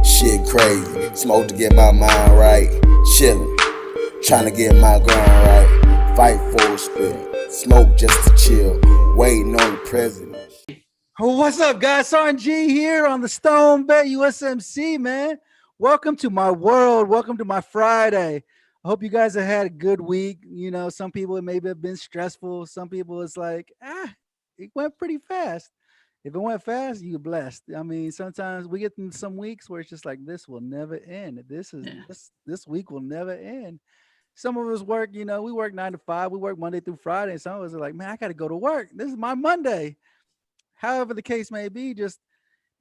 Shit crazy. Smoke to get my mind right. Chillin'. Trying to get my grind right. Fight for a spit. Smoke just to chill. Waiting on the president. Oh, what's up, guys? Sergeant G here on the Stone Bet USMC, man. Welcome to my world. Welcome to my Friday. I hope you guys have had a good week. You know, some people it maybe have been stressful. Some people it's like, it went pretty fast. If it went fast, you're blessed. I mean, sometimes we get in some weeks where it's just like this will never end. Yeah. This week will never end. Some of us work, you know, we work 9 to 5. We work Monday through Friday. And some of us are like, man, I got to go to work. This is my Monday. However the case may be, just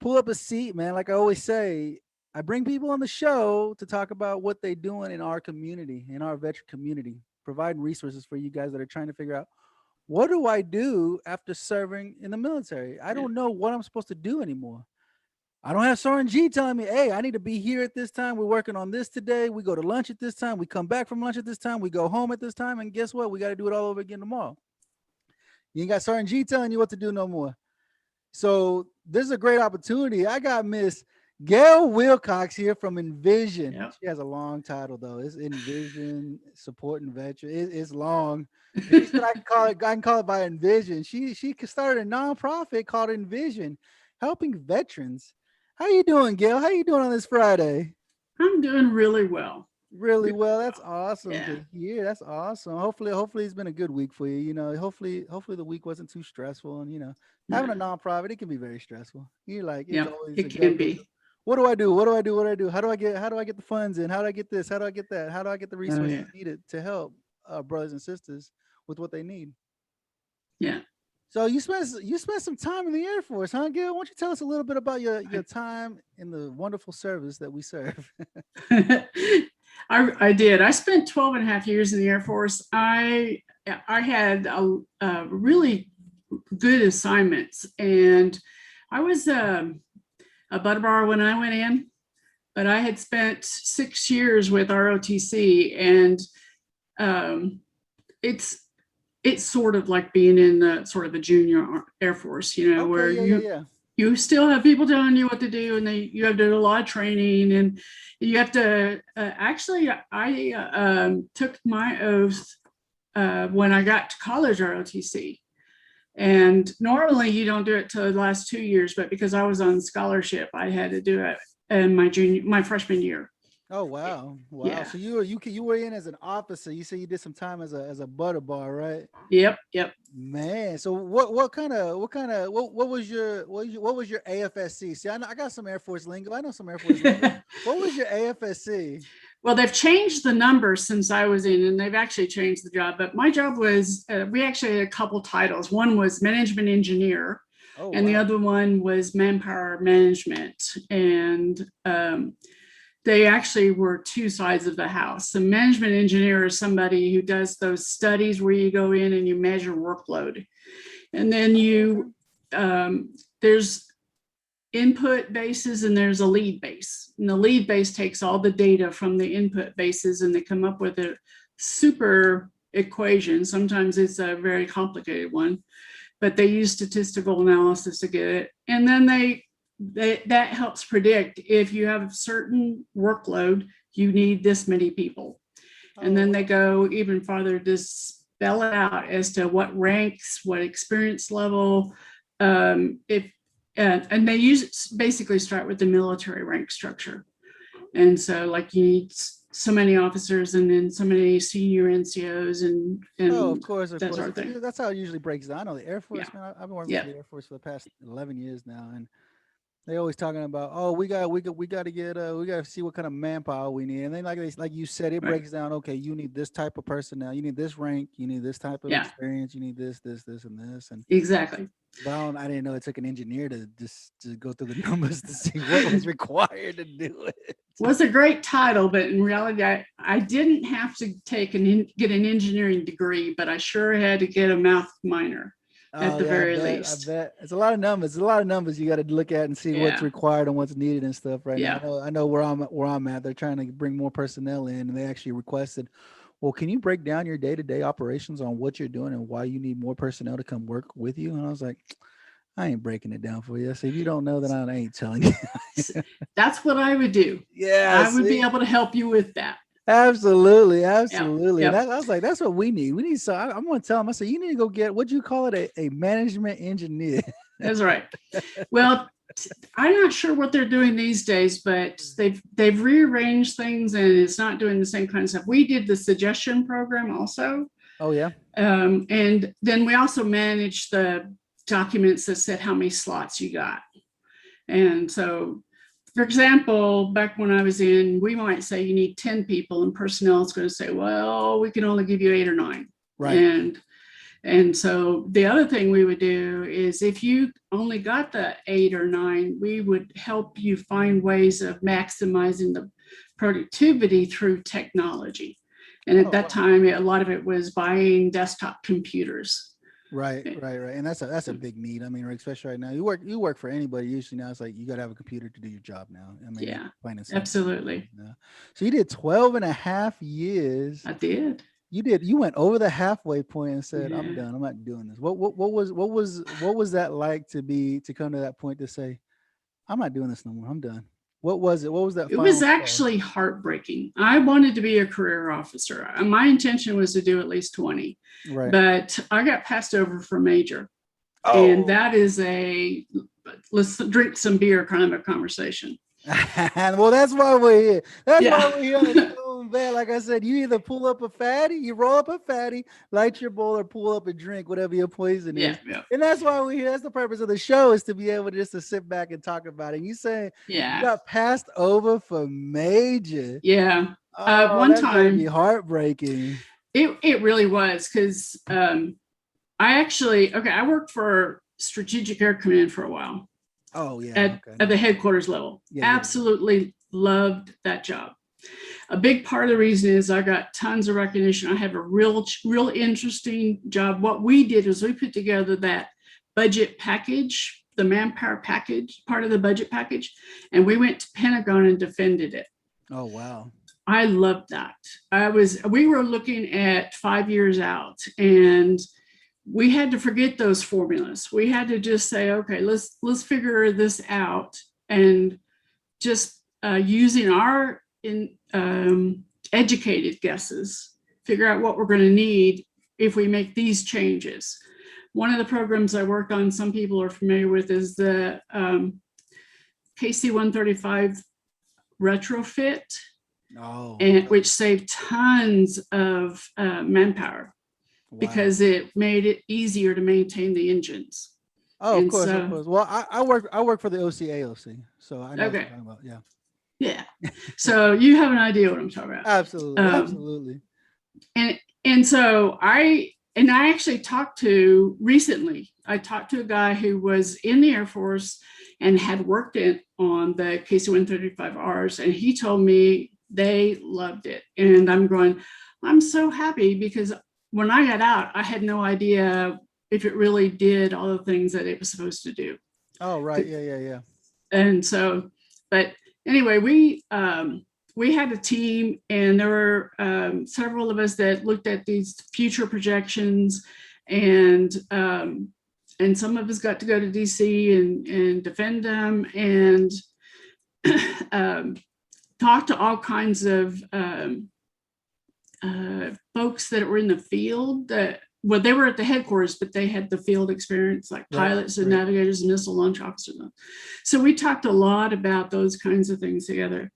pull up a seat, man. Like I always say, I bring people on the show to talk about what they're doing in our community, in our veteran community, providing resources for you guys that are trying to figure out what do I do after serving in the military? I Yeah. don't know what I'm supposed to do anymore. I don't have Sergeant G telling me, hey, I need to be here at this time. We're working on this today. We go to lunch at this time. We come back from lunch at this time. We go home at this time. And guess what? We got to do it all over again tomorrow. You ain't got Sergeant G telling you what to do no more. So this is a great opportunity. I got Miss Gail Wilcox here from ENVISION. Yep. She has a long title though. It's ENVISION Supporting Veterans. It's long. She said I can call it. I can call it by ENVISION. She started a nonprofit called ENVISION, helping veterans. How you doing, Gail? How you doing on this Friday? I'm doing really well. Really well. That's awesome Yeah. to hear. That's awesome. Hopefully it's been a good week for you. You know, hopefully the week wasn't too stressful. And you know, having a No. nonprofit, it can be very stressful. You're like, it's Yeah, always a it go. can be. What do I do? What do I do? What do I do? How do I get the funds in? How do I get this? How do I get that? How do I get the Oh resources yeah. needed to help brothers and sisters with what they need? Yeah. So you spent some time in the Air Force, huh, Gail? Why don't you tell us a little bit about your time in the wonderful service that we serve? I did. I spent 12 and a half years in the Air Force. I had a really good assignments, and I was a butterbar when I went in, but I had spent 6 years with ROTC, and it's it's sort of like being in the sort of the junior Air Force, where Okay, yeah. you still have people telling you what to do, and you have to do a lot of training, and you have to actually I took my oath when I got to college ROTC. And normally you don't do it till the last 2 years, but because I was on scholarship, I had to do it in my freshman year. Oh wow, wow. Yeah. So you were in as an officer. You said you did some time as a butter bar, right? Yep. Man, so what was your AFSC? See, I got some Air Force lingo. I know some Air Force lingo. What was your AFSC? Well, they've changed the numbers since I was in, and they've actually changed the job. But my job was, we actually had a couple titles. One was management engineer, Oh, and the wow. other one was manpower management. And they actually were two sides of the house. The management engineer is somebody who does those studies where you go in and you measure workload. And then there's input bases and there's a lead base. And the lead base takes all the data from the input bases and they come up with a super equation. Sometimes it's a very complicated one, but they use statistical analysis to get it. And then that helps predict if you have a certain workload, you need this mmany people. And then they go even farther to spell it out as to what ranks, what experience level, and they basically start with the military rank structure. And so like you need so many officers and then so many senior NCOs and Of course. that sort of thing. That's how it usually breaks down. I know the Air Force, Yeah. man. I've been working Yeah. with the Air Force for the past 11 years now, and they always talking about, oh, we got to see what kind of manpower we need, and then like you said, it Right. breaks down. Okay, you need this type of personnel, you need this rank, you need this type of Yeah. experience, you need this, and this, and Exactly. but I didn't know it took an engineer to just to go through the numbers to see what was required to do it. Was a great title, but in reality, I didn't have to get an engineering degree, but I sure had to get a math minor at the very least. I bet it's a lot of numbers. It's a lot of numbers you got to look at and see what's Yeah. required and what's needed and stuff. Right Yeah. now, I know where I'm at. They're trying to bring more personnel in, and they actually requested, well, can you break down your day-to-day operations on what you're doing and why you need more personnel to come work with you? And I was like, I ain't breaking it down for you. So if you don't know, then I ain't telling you. That's what I would do. Yeah, I would be able to help you with that. Absolutely, Yep. absolutely. Yep. And I was like, that's what we need. We need. So I'm going to tell them. I said, you need to go get what you call it, a management engineer. That's right. Well, I'm not sure what they're doing these days, but they've rearranged things and it's not doing the same kind of stuff. We did the suggestion program also. Oh yeah. And then we also managed the documents that said how many slots you got. And so, for example, back when I was in, we might say you need 10 people and personnel is going to say, well, we can only give you 8 or 9. Right. And so the other thing we would do is if you only got the 8 or 9, we would help you find ways of maximizing the productivity through technology. And at that time, a lot of it was buying desktop computers. Right. And that's a big need. I mean, especially right now, you work for anybody. Usually now it's like, you got to have a computer to do your job now. I mean, yeah, absolutely. So you did 12 and a half years. I did. You went over the halfway point and said, I'm done. I'm not doing this. What was that like to come to that point to say, I'm not doing this no more. I'm done. What was it? What was that? It was actually heartbreaking. I wanted to be a career officer. My intention was to do at least 20, but I got passed over for major. Oh. And that is let's drink some beer kind of a conversation. Well, that's why we're here. That's why we're here. Bad. Like I said, you either pull up a fatty, you roll up a fatty, light your bowl, or pull up a drink, whatever your poison is. Yeah. And that's why we're here. That's the purpose of the show, is to be able to sit back and talk about it. And you say you got passed over for major. Yeah. One time, be heartbreaking. It really was, because I worked for Strategic Air Command for a while. Oh yeah. At the headquarters level. Absolutely loved that job. A big part of the reason is I got tons of recognition. I have a real interesting job. What we did is we put together that budget package, the manpower package, part of the budget package, and we went to Pentagon and defended it. Oh, wow. I loved that. We were looking at 5 years out, and we had to forget those formulas. We had to just say, okay, let's figure this out, and just using our educated guesses, figure out what we're going to need if we make these changes. One of the programs I worked on, some people are familiar with, is the KC-135 retrofit, which saved tons of manpower because it made it easier to maintain the engines. Oh, of course. Well, I work for the OCAOC, so I know what you're talking about. Yeah. Yeah. So you have an idea what I'm talking about. Absolutely. And so I actually talked to a guy who was in the Air Force and had worked on the KC-135Rs, and he told me they loved it. And I'm so happy, because when I got out, I had no idea if it really did all the things that it was supposed to do. Oh, right. Yeah. And so, but anyway, we had a team, and there were several of us that looked at these future projections, and some of us got to go to DC and defend them, and talk to all kinds of folks that were in the field they were at the headquarters, but they had the field experience, like pilots and navigators and missile launch officers. So we talked a lot about those kinds of things together.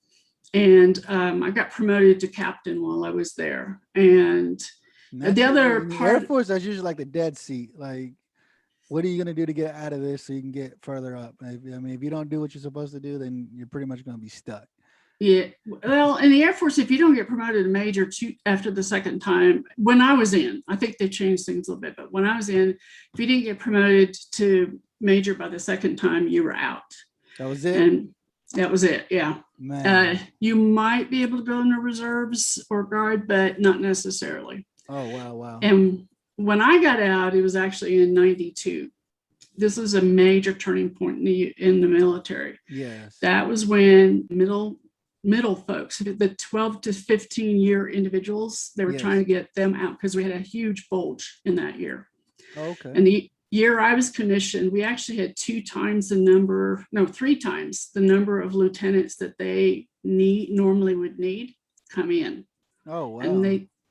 And I got promoted to captain while I was there. And the other part, Air Force, that's usually like the dead seat. Like, what are you going to do to get out of this so you can get further up? I mean, if you don't do what you're supposed to do, then you're pretty much going to be stuck. Yeah. Well, in the Air Force, if you don't get promoted to major after the second time, when I was in, I think they changed things a little bit, but when I was in, if you didn't get promoted to major by the second time, you were out. That was it? And that was it. Yeah. Man. You might be able to go into reserves or guard, but not necessarily. Oh, wow. And when I got out, it was actually in 92. This is a major turning point in the military. Yes. That was when middle folks, the 12 to 15 year individuals, they were trying to get them out because we had a huge bulge in that year. Okay. And year I was commissioned, we actually had three times the number of lieutenants that they normally would need come in. Oh, wow.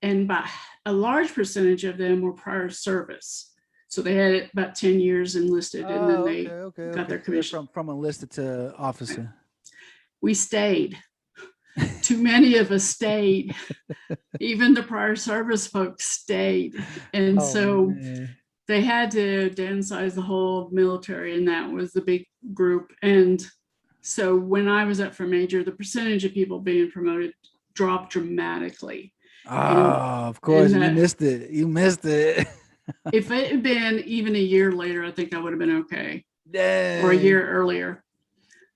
And by a large percentage of them were prior service. So they had about 10 years enlisted, and then they got their commission. From enlisted to officer. We stayed. Too many of us stayed. Even the prior service folks stayed. And they had to downsize the whole military, and that was the big group. And so when I was up for major, the percentage of people being promoted dropped dramatically. Of course, you missed it. You missed it. If it had been even a year later, I think I would have been okay. Dang. Or a year earlier.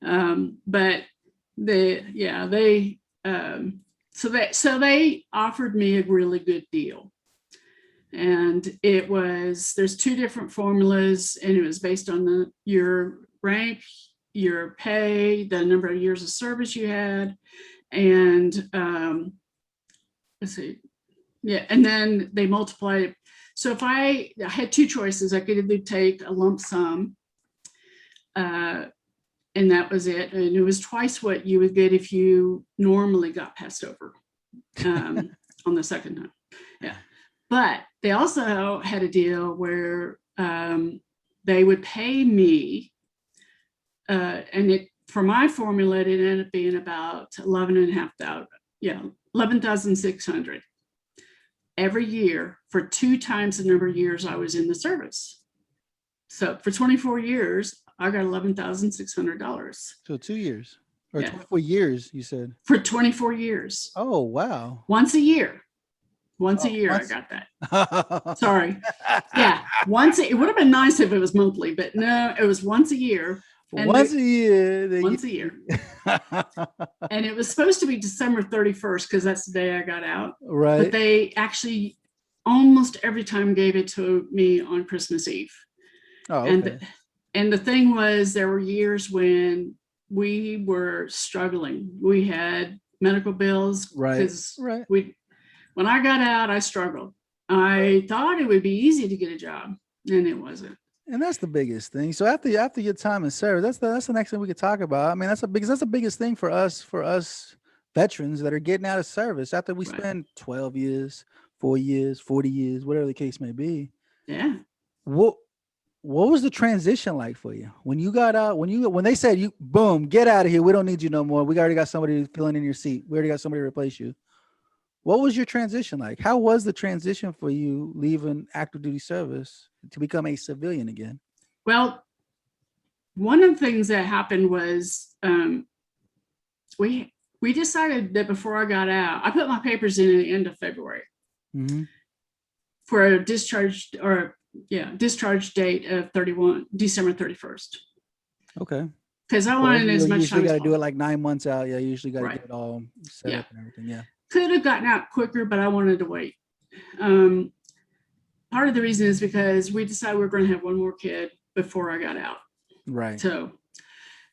But they offered me a really good deal. And there's two different formulas, and it was based on your rank, your pay, the number of years of service you had, and let's see. Yeah, and then they multiplied it. So if I had two choices, I could either take a lump sum, and that was it. And it was twice what you would get if you normally got passed over on the second time. Yeah. But they also had a deal where they would pay me, and for my formula, it ended up being about $11,600 every year for 2 times the number of years I was in the service. So for 24 years, I got $11,600. So 2 years or 24 years, you said? For 24 years. Oh, wow. Once a year. I got that. Sorry. Yeah. It would have been nice if it was monthly, but no, it was once a year. Once a year. And it was supposed to be December 31st because that's the day I got out. Right. But they actually almost every time gave it to me on Christmas Eve. Oh, okay. And the thing was, there were years when we were struggling. We had medical bills. Right. When I got out, I struggled. I thought it would be easy to get a job, and it wasn't. And that's the biggest thing. So after your time in service, that's the next thing we could talk about. I mean, that's the biggest thing for us veterans that are getting out of service after we spend 12 years, 4 years, 40 years, whatever the case may be. Yeah. What was the transition like for you when you got out? When they said you boom, get out of here, we don't need you no more. We already got somebody filling in your seat. We already got somebody to replace you. What was your transition like? How was the transition for you leaving active duty service to become a civilian again? Well, one of the things that happened was we decided that before I got out, I put my papers in at the end of February for a discharge date of December 31st. Okay. Because I wanted as much time. You got to do it like 9 months out. Yeah, you usually got to get it all set up and everything. Yeah. Could have gotten out quicker, but I wanted to wait. Part of the reason is because we decided we were going to have one more kid before I got out. Right. So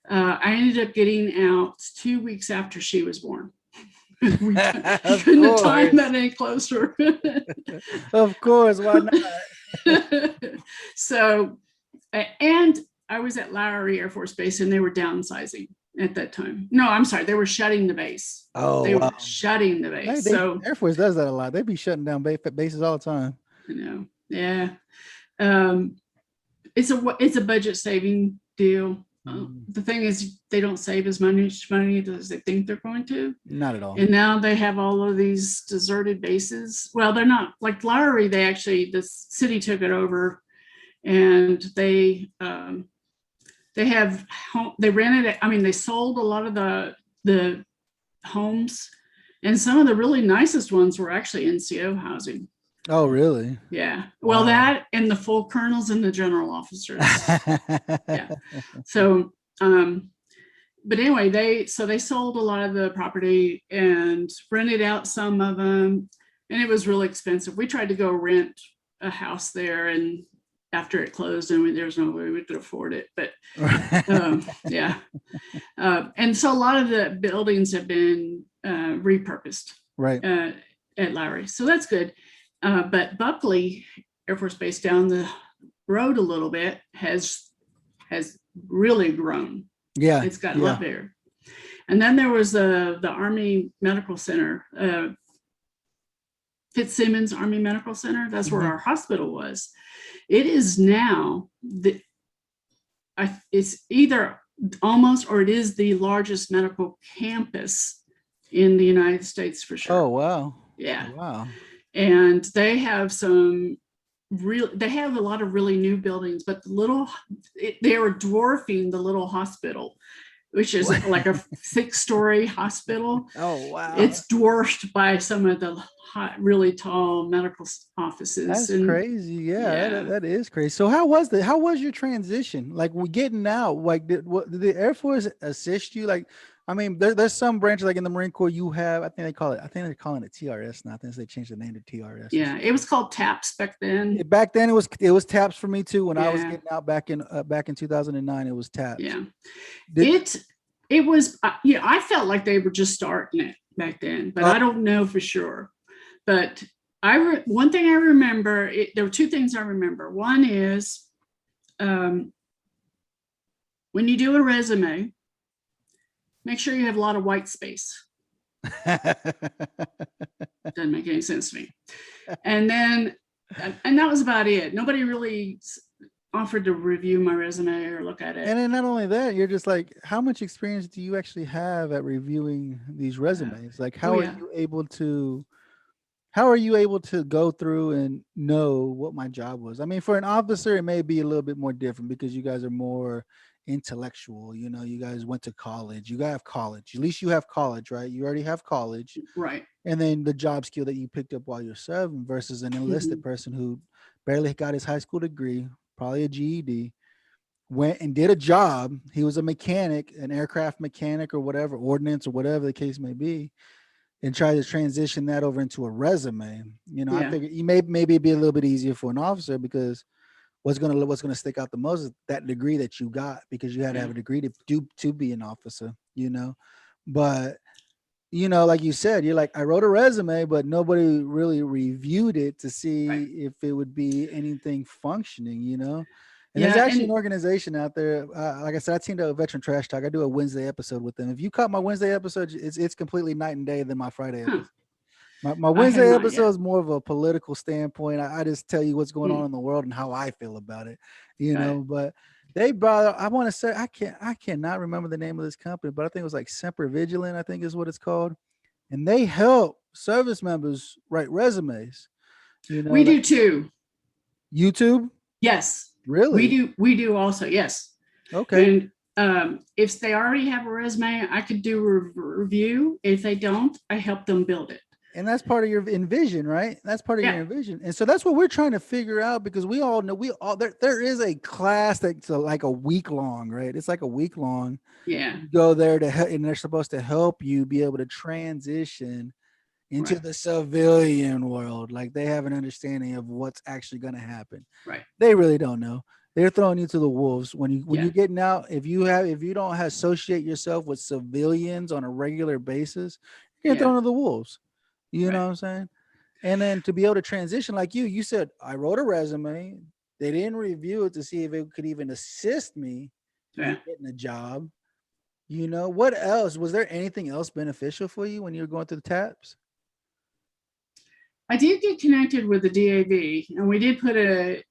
I ended up getting out 2 weeks after she was born. We couldn't have timed that any closer. Of course, why not? So, and I was at Lowry Air Force Base, and they were downsizing at that time. No, I'm sorry. They were shutting the base. They were shutting the base. So Air Force does that a lot. They be shutting down bases all the time. I know. Yeah. It's a budget saving deal. The thing is, they don't save as much money as they think they're going to. Not at all. And now they have all of these deserted bases. Well, they're not like Lowry. The city took it over, and they rented it. I mean, they sold a lot of the homes, and some of the really nicest ones were actually NCO housing. Oh, really? Yeah. Well, wow. That and the full colonels and the general officers. Yeah. So, but anyway, they sold a lot of the property and rented out some of them, and it was really expensive. We tried to go rent a house there, and after it closed, and there's no way we could afford it. But yeah. And so a lot of the buildings have been repurposed. Right. At Lowry. So that's good. But Buckley Air Force Base down the road a little bit has really grown. Yeah. It's gotten a lot bigger. And then there was the Army Medical Center, Fitzsimmons Army Medical Center. That's where our hospital was. It is now it's either almost or it is the largest medical campus in the United States for sure. Oh, wow. Yeah. Wow. And they have they have a lot of really new buildings, but they are dwarfing the little hospital, which is like a 6-story hospital. Oh, wow. It's dwarfed by some of the really tall medical offices. That's crazy. Yeah. That is crazy. So how was your transition? Like, we getting out, like, did the Air Force assist you? Like, I mean, there's some branches, like in the Marine Corps, you have, I think they're calling it TRS now. I think they changed the name to TRS. Yeah, it was called TAPS back then. Back then it was TAPS for me too. When I was getting out back in 2009, it was TAPS. Yeah, it was. I felt like they were just starting it back then, but I don't know for sure. But one thing I remember, there were 2 things I remember. One is when you do a resume, make sure you have a lot of white space. Doesn't make any sense to me. And that was about it. Nobody really offered to review my resume or look at it. And then not only that, you're just like, how much experience do you actually have at reviewing these resumes? Like, how are you able to go through and know what my job was? I mean, for an officer, it may be a little bit more different because you guys are more intellectual. You know, you guys went to college. You have college. At least you have college, right? You already have college. Right. And then the job skill that you picked up while you're serving versus an enlisted person who barely got his high school degree, probably a GED, went and did a job. He was a mechanic, an aircraft mechanic or whatever, ordnance or whatever the case may be, and try to transition that over into a resume. You know, I figure maybe it'd be a little bit easier for an officer because what's gonna stick out the most is that degree that you got, because you had to have a degree to be an officer, you know. But you know, like you said, you're like, I wrote a resume, but nobody really reviewed it to see if it would be anything functioning, you know. And there's actually an organization out there. Like I said, I teamed up with Veteran Trash Talk. I do a Wednesday episode with them. If you caught my Wednesday episode, it's completely night and day than my Friday episode. My Wednesday episode is more of a political standpoint. I just tell you what's going on in the world and how I feel about it, you know. But they brought, I want to say, I cannot remember the name of this company, but I think it was like Semper Vigilant, I think is what it's called. And they help service members write resumes. You know, we do too. YouTube? Yes. Really? We do also, yes. Okay. And if they already have a resume, I could do a review. If they don't, I help them build it. And that's part of your ENVISION, right? That's part of your ENVISION. And so that's what we're trying to figure out, because we all know there is a class that's like a week long, right? It's like a week long. Yeah. You go there and they're supposed to help you be able to transition into the civilian world. Like, they have an understanding of what's actually going to happen. Right. They really don't know. They're throwing you to the wolves when you're getting out. If you don't associate yourself with civilians on a regular basis, you're thrown to the wolves. You know what I'm saying? And then to be able to transition, like you said, I wrote a resume. They didn't review it to see if it could even assist me in getting a job. You know, what else? Was there anything else beneficial for you when you were going through the TAPS? I did get connected with the DAV, and we did put a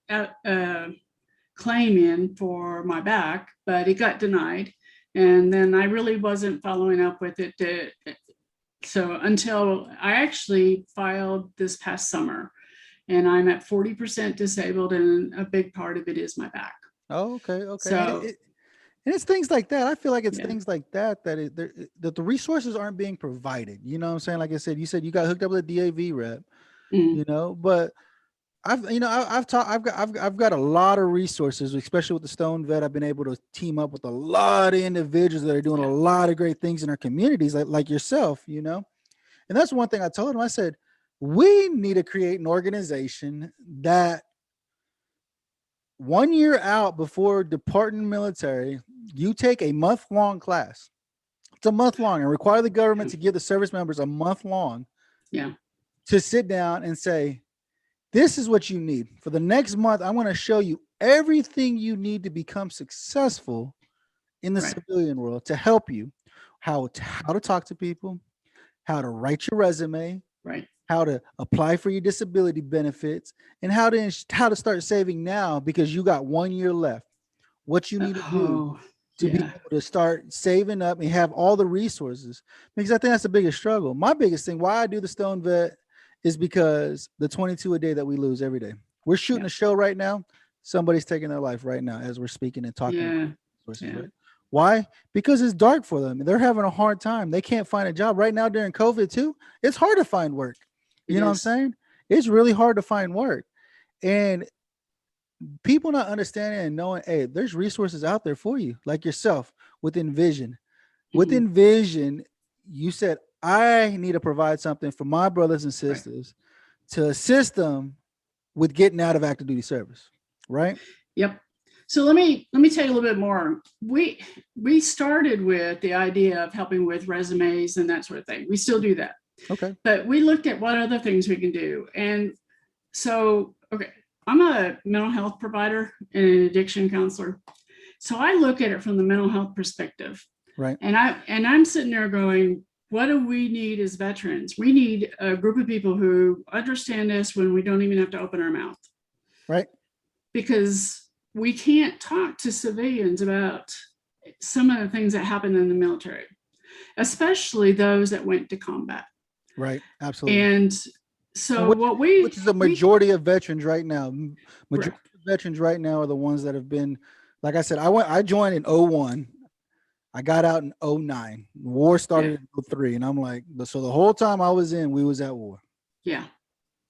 claim in for my back, but it got denied. And then I really wasn't following up with it. So until I actually filed this past summer, and I'm at 40% disabled, and a big part of it is my back. Oh, okay. So, and it's things like that. I feel like it's things like that that the resources aren't being provided. You know what I'm saying? Like I said, you got hooked up with a DAV rep, you know, but I've got a lot of resources, especially with the Stone Vet. I've been able to team up with a lot of individuals that are doing a lot of great things in our communities, like yourself, you know. And that's one thing I told them. I said, we need to create an organization that 1 year out before departing military, you take a month-long class. It's a month long, and require the government to give the service members a month long to sit down and say, this is what you need. For the next month, I want to show you everything you need to become successful in the Right. civilian world to help you, how to talk to people, how to write your resume, Right. how to apply for your disability benefits, and how to start saving now because you got 1 year left. What you need to do Oh, to be yeah. able to start saving up and have all the resources. Because I think that's the biggest struggle. My biggest thing, why I do the Stone Vet, is because the 22 a day that we lose every day. We're shooting Yeah. a show right now. Somebody's taking their life right now as we're speaking and talking about Yeah. resources, Yeah. right? Why? Because it's dark for them. They're having a hard time. They can't find a job right now during COVID too. It's hard to find work. It You know what I'm is. saying? It's really hard to find work. And people not understanding and knowing, hey, there's resources out there for you, like yourself with Envision. With Mhm. Envision, you said, I need to provide something for my brothers and Right. sisters to assist them with getting out of active duty service, right? Yep. So let me tell you a little bit more. We started with the idea of helping with resumes and that sort of thing. We still do that. Okay. But we looked at what other things we can do. And so, okay, I'm a mental health provider and an addiction counselor. So I look at it from the mental health perspective. Right. And I'm sitting there going, what do we need as veterans? We need a group of people who understand us when we don't even have to open our mouth. Right. Because we can't talk to civilians about some of the things that happen in the military, especially those that went to combat. Right. Absolutely. And so which is the majority of veterans right now. Majority of veterans right now are the ones that have been, like I said, I joined in 01. I got out in 09. War started in 03. And I'm like, so the whole time I was in, we was at war. Yeah,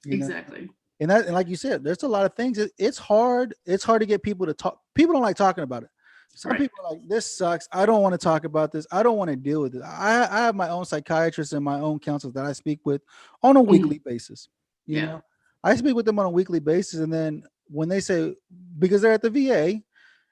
you know? exactly. And like you said, there's a lot of things. It's hard. It's hard to get people to talk. People don't like talking about it. Some people are like, this sucks. I don't want to talk about this. I don't want to deal with it. I have my own psychiatrist and my own counselors that I speak with on a weekly basis. You know, I speak with them on a weekly basis. And then when they say, because they're at the VA,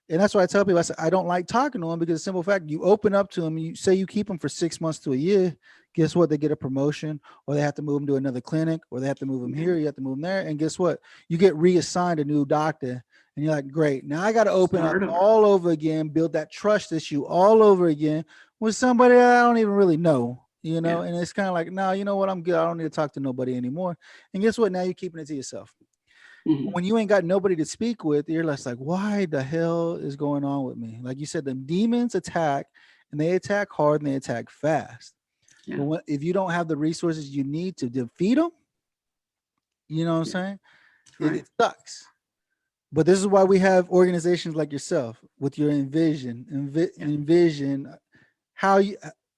and that's why I tell people, I say, I don't like talking to them because the simple fact, you open up to them, you say you keep them for 6 months to a year, guess what? They get a promotion, or they have to move them to another clinic, or they have to move them here, you have to move them there. And guess what? You get reassigned a new doctor, and you're like, great. Now I got to open up all over again, build that trust issue all over again with somebody I don't even really know, you know? And it's kind of like, no, you know what? I'm good. I don't need to talk to nobody anymore. And guess what? Now you're keeping it to yourself. When you ain't got nobody to speak with, you're less like, why the hell is going on with me? Like you said, the demons attack, and they attack hard, and they attack fast. But if you don't have the resources you need to defeat them, you know what I'm saying? It sucks. But this is why we have organizations like yourself with your Envision.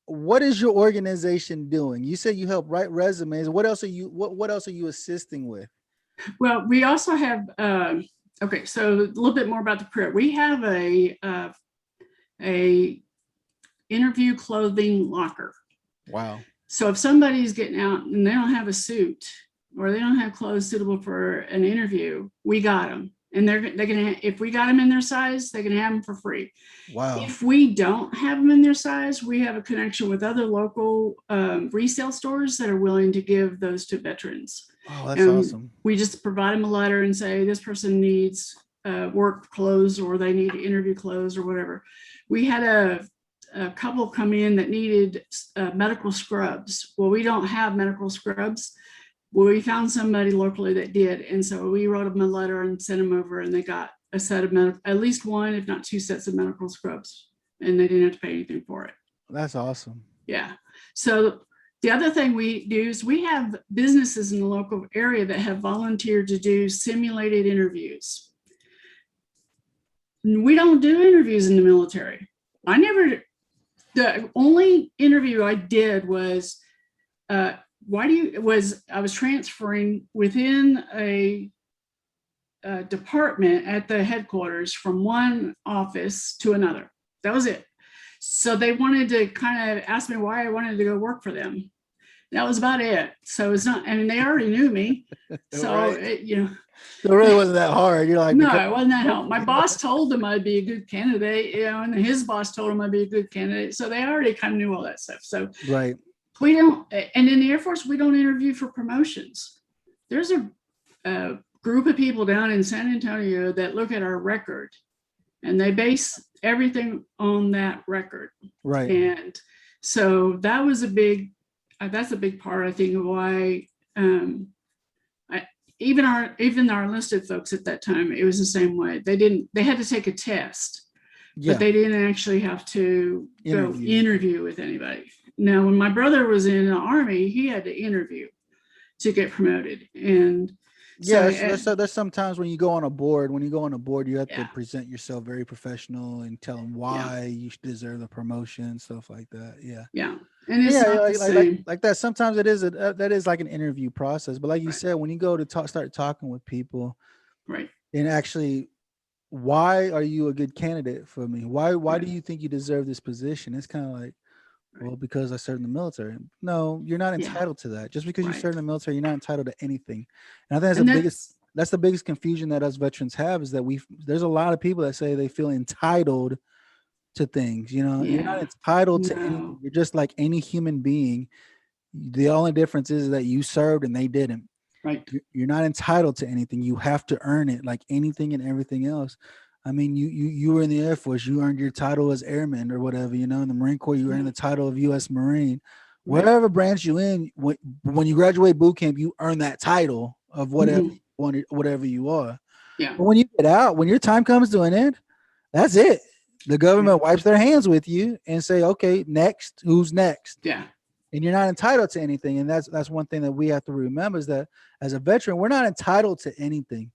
What is your organization doing? You said you help write resumes. What else are you assisting with? Well, we also have, okay, so a little bit more about the prayer. We have a interview clothing locker. Wow. So if somebody's getting out and they don't have a suit or they don't have clothes suitable for an interview, we got them. And they're gonna, if we got them in their size, they can have them for free. Wow. If we don't have them in their size, we have a connection with other local resale stores that are willing to give those to veterans. Oh, that's awesome. We just provide them a letter and say, this person needs work clothes, or they need interview clothes, or whatever. We had a couple come in that needed medical scrubs. Well, we don't have medical scrubs. Well, we found somebody locally that did. And so we wrote them a letter and sent them over, and they got a set of at least one, if not two sets of medical scrubs, and they didn't have to pay anything for it. That's awesome. Yeah. So the other thing we do is we have businesses in the local area that have volunteered to do simulated interviews. We don't do interviews in the military. The only interview I did was, I was transferring within a department at the headquarters from one office to another. That was it. So they wanted to kind of ask me why I wanted to go work for them. That was about it. So it's not, I mean, they already knew me. So, it really wasn't that hard. You're like, no, it wasn't that hard. My boss told them I'd be a good candidate, and his boss told him I'd be a good candidate. So they already kind of knew all that stuff. So we don't, and in the Air Force, we don't interview for promotions. There's a group of people down in San Antonio that look at our record, and they base everything on that record. Right. And so that was that's a big part, I think, of why even our enlisted folks at that time, it was the same way. They had to take a test, Yeah. but they didn't actually have to go interview with anybody. Now, when my brother was in the Army, he had to interview to get promoted. And yeah, there's sometimes when you go on a board, you have to present yourself very professional and tell them why you deserve the promotion, stuff like that. Yeah. Yeah. And it's not the same. Like that. Sometimes that is like an interview process. But like you said, when you go to start talking with people, right, and actually, why are you a good candidate for me? Why do you think you deserve this position? It's kind of like, well, because I served in the military. No, you're not entitled to that. Just because you served in the military, you're not entitled to anything. And I think that's the biggest confusion that us veterans have, is that there's a lot of people that say they feel entitled to things. You're not entitled to anything. You're just like any human being. The only difference is that you served and they didn't. Right. You're not entitled to anything. You have to earn it, like anything and everything else. I mean, you were in the Air Force. You earned your title as airman or whatever. In the Marine Corps, you earned the title of U.S. Marine. Whatever branch you in, when you graduate boot camp, you earn that title of whatever you are. Yeah. But when you get out, when your time comes to an end, that's it. The government wipes their hands with you and say, okay, next, who's next? Yeah. And you're not entitled to anything. And that's one thing that we have to remember, is that as a veteran, we're not entitled to anything.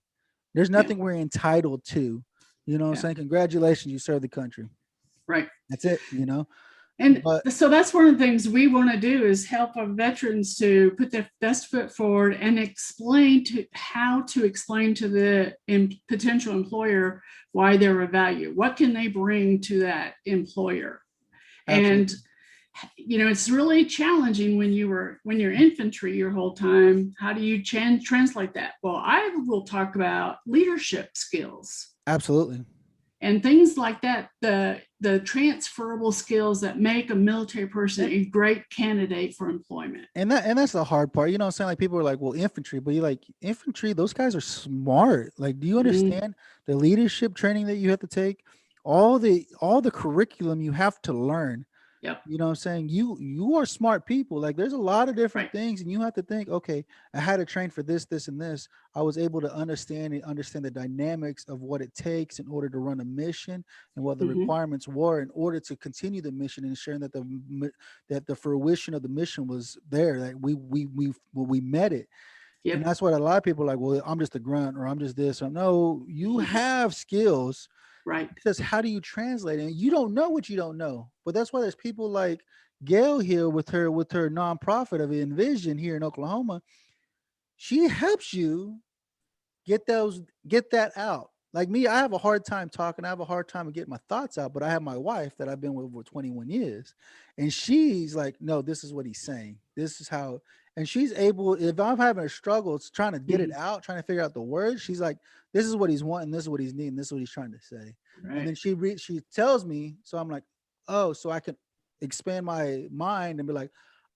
There's nothing we're entitled to. What I'm saying? Congratulations, you served the country. Right. That's it, And so that's one of the things we want to do, is help our veterans to put their best foot forward and explain how to explain to the potential employer why they're of value. What can they bring to that employer? Absolutely. And it's really challenging when you're infantry your whole time. How do you translate that? Well, I will talk about leadership skills. Absolutely. And things like that, the transferable skills that make a military person a great candidate for employment. And that's the hard part. I'm saying? Like, people are like, well, infantry, but you're like, infantry, those guys are smart. Like, do you understand the leadership training that you have to take? All the curriculum you have to learn. Yep. You know what I'm saying? You are smart people. Like, there's a lot of different things, and you have to think, okay, I had to train for this, and this. I was able to understand the dynamics of what it takes in order to run a mission, and what the requirements were in order to continue the mission, and ensuring that the fruition of the mission was there, that we met it. Yep. And that's what a lot of people are like, well, I'm just a grunt, or I'm just this. Or no, you have skills. Right. Because how do you translate it? You don't know what you don't know. But that's why there's people like Gail here with her nonprofit of ENVISION here in Oklahoma. She helps you get that out. Like me, I have a hard time talking. I have a hard time getting my thoughts out. But I have my wife that I've been with for 21 years. And she's like, no, this is what he's saying. This is how. And she's able, if I'm having a struggle, it's trying to get it out, trying to figure out the words. She's like, this is what he's wanting, this is what he's needing, this is what he's trying to say. Right. And then she tells me, so I'm like, oh, so I can expand my mind and be like,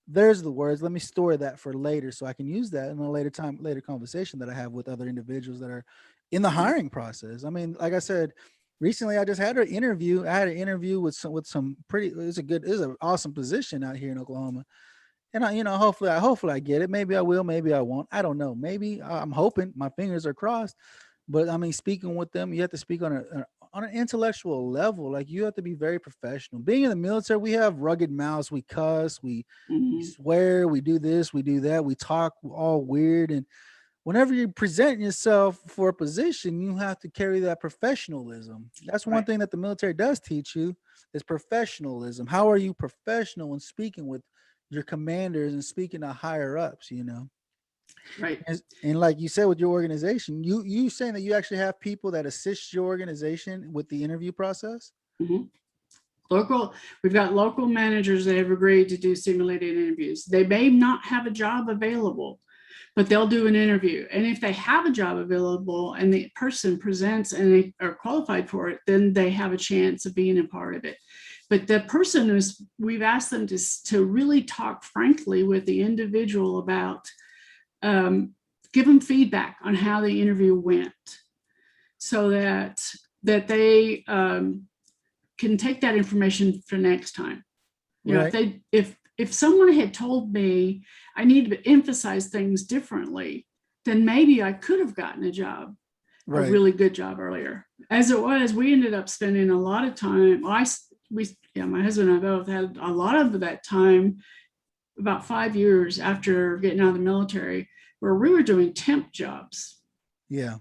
there's the words. Let me store that for later, so I can use that in a later conversation that I have with other individuals that are in the hiring process. I mean, like I said, recently I just had an interview. I had an interview with some pretty. It's an awesome position out here in Oklahoma. And hopefully I get it. Maybe I will, maybe I won't. I don't know. Maybe I'm hoping. My fingers are crossed. But I mean, speaking with them, you have to speak on an intellectual level. Like, you have to be very professional. Being in the military, we have rugged mouths. We cuss. We swear. We do this. We do that. We talk all weird. And whenever you present yourself for a position, you have to carry that professionalism. That's one thing that the military does teach you, is professionalism. How are you professional when speaking with your commanders and speaking to higher ups, Right. And like you said, with your organization, you saying that you actually have people that assist your organization with the interview process? We've got local managers that have agreed to do simulated interviews. They may not have a job available, but they'll do an interview. And if they have a job available and the person presents and they are qualified for it, then they have a chance of being a part of it. But the person we've asked them to really talk frankly with the individual about give them feedback on how the interview went, so that they can take that information for next time. You know, if someone had told me I need to emphasize things differently, then maybe I could have gotten a job, a really good job earlier. As it was, we ended up spending a lot of time. My husband and I both had a lot of that time, about 5 years after getting out of the military, where we were doing temp jobs. Yeah.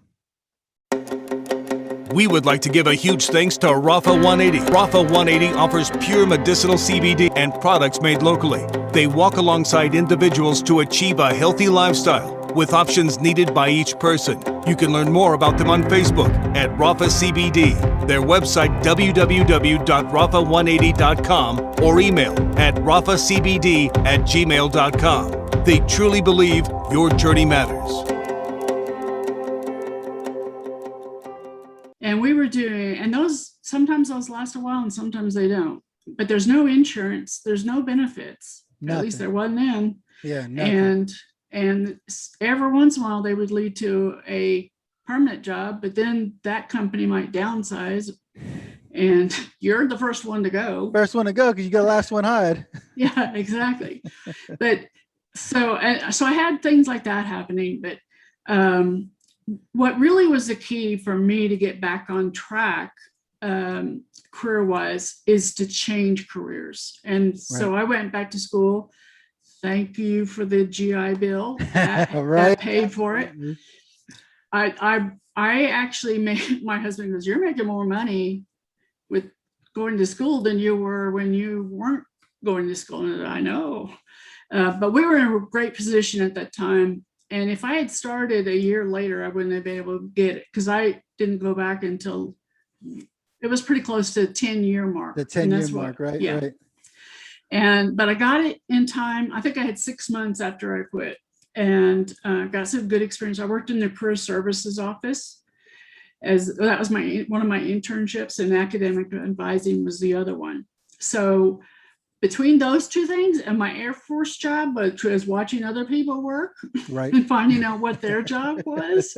We would like to give a huge thanks to Rafa 180. Rafa 180 offers pure medicinal CBD and products made locally. They walk alongside individuals to achieve a healthy lifestyle with options needed by each person. You can learn more about them on Facebook at Rafa CBD, their website www.rafa180.com, or email at rafacbd@gmail.com. They truly believe your journey matters. And we were doing, and sometimes those last a while and sometimes they don't. But there's no insurance, there's no benefits. Nothing. At least there wasn't then. Yeah. Nothing. And every once in a while they would lead to a permanent job, but then that company might downsize and you're the first one to go. First one to go because you got the last one hired. Yeah, exactly. But so I had things like that happening. But what really was the key for me to get back on track career-wise is to change careers. And so I went back to school. Thank you for the GI Bill that paid for it. I actually made, my husband goes, you're making more money with going to school than you were when you weren't going to school. And I know, but we were in a great position at that time. And if I had started a year later, I wouldn't have been able to get it because I didn't go back until it was pretty close to the 10-year mark. The 10-year mark, right? Yeah. Right. But I got it in time. I think I had 6 months after I quit and got some good experience. I worked in the career services office that was one of my internships, and academic advising was the other one. So between those two things and my Air Force job, which was watching other people work and finding out what their job was,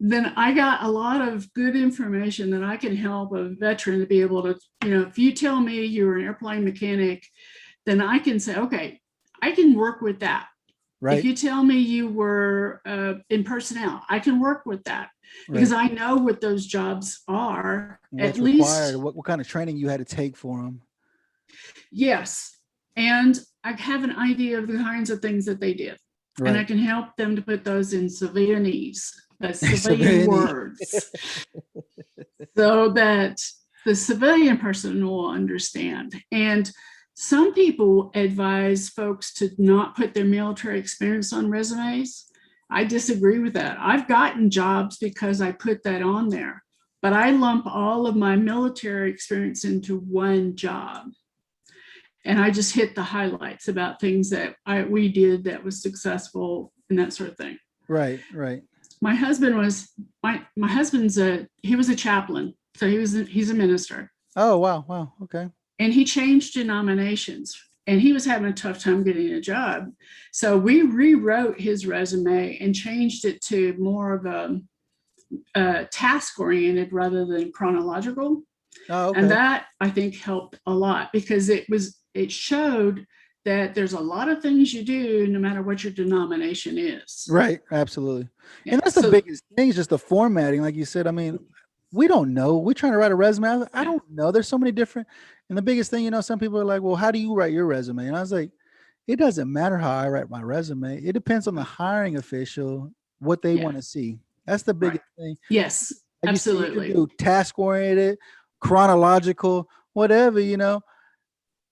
then I got a lot of good information that I can help a veteran to be able to, if you tell me you're an airplane mechanic, then I can say, okay, I can work with that. Right. If you tell me you were in personnel, I can work with that because I know what those jobs are. What's required, what kind of training you had to take for them. Yes. And I have an idea of the kinds of things that they did. Right. And I can help them to put those in civilianese, civilian words, so that the civilian person will understand. And some people advise folks to not put their military experience on resumes. I disagree with that. I've gotten jobs because I put that on there, but I lump all of my military experience into one job. And I just hit the highlights about things that we did that was successful and that sort of thing. Right, right. My husband was, my husband's he was a chaplain. So he's a minister. Oh, wow. Okay. And he changed denominations and he was having a tough time getting a job. So we rewrote his resume and changed it to more of a task oriented rather than chronological. Oh, okay. And that I think helped a lot because it showed that there's a lot of things you do no matter what your denomination is. Right. Absolutely. Yeah. And that's the biggest thing is just the formatting. Like you said, I mean, we don't know. We're trying to write a resume. I don't know. There's so many different. And the biggest thing, some people are like, well, how do you write your resume? And I was like, it doesn't matter how I write my resume. It depends on the hiring official, what they want to see. That's the biggest thing. Yes, like absolutely. You can do task oriented, chronological, whatever,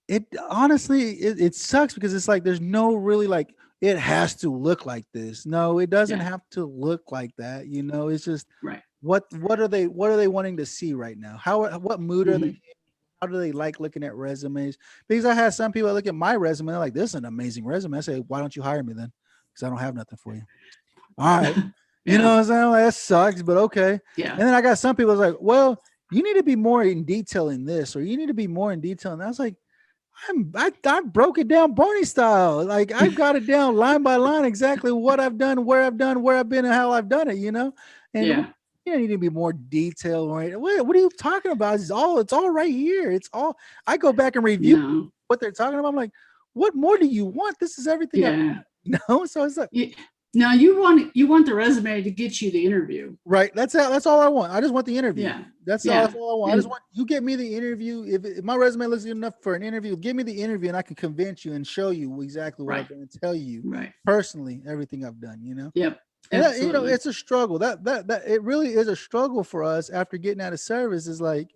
It honestly, it sucks because it's like, there's no really like, it has to look like this. No, it doesn't have to look like that. It's just what are they wanting to see right now? What mood are they in? How do they like looking at resumes? Because I had some people look at my resume, they're like, this is an amazing resume. I say, why don't you hire me then? Because I don't have nothing for you. All right. You know what I'm saying? Like, that sucks, but okay. Yeah. And then I got some people like, well, you need to be more in detail in this, or you need to be more in detail. And I was like, I broke it down Barney style. Like I've got it down line by line exactly what I've done, where I've been, and how I've done it. And Yeah. you don't need to be more detailed oriented. What are you talking about? It's all right here. It's all. I go back and review No. what they're talking about. I'm like, what more do you want? This is everything. Yeah. So it's like, Now you want the resume to get you the interview. right. That's all I want. I just want the interview. Yeah. That's all I want. I just want you get me the interview. If my resume looks good enough for an interview, give me the interview and I can convince you and show you exactly what I'm going to tell you personally, everything I've done, Yep. And that, it's a struggle. That it really is a struggle for us after getting out of service. Is like,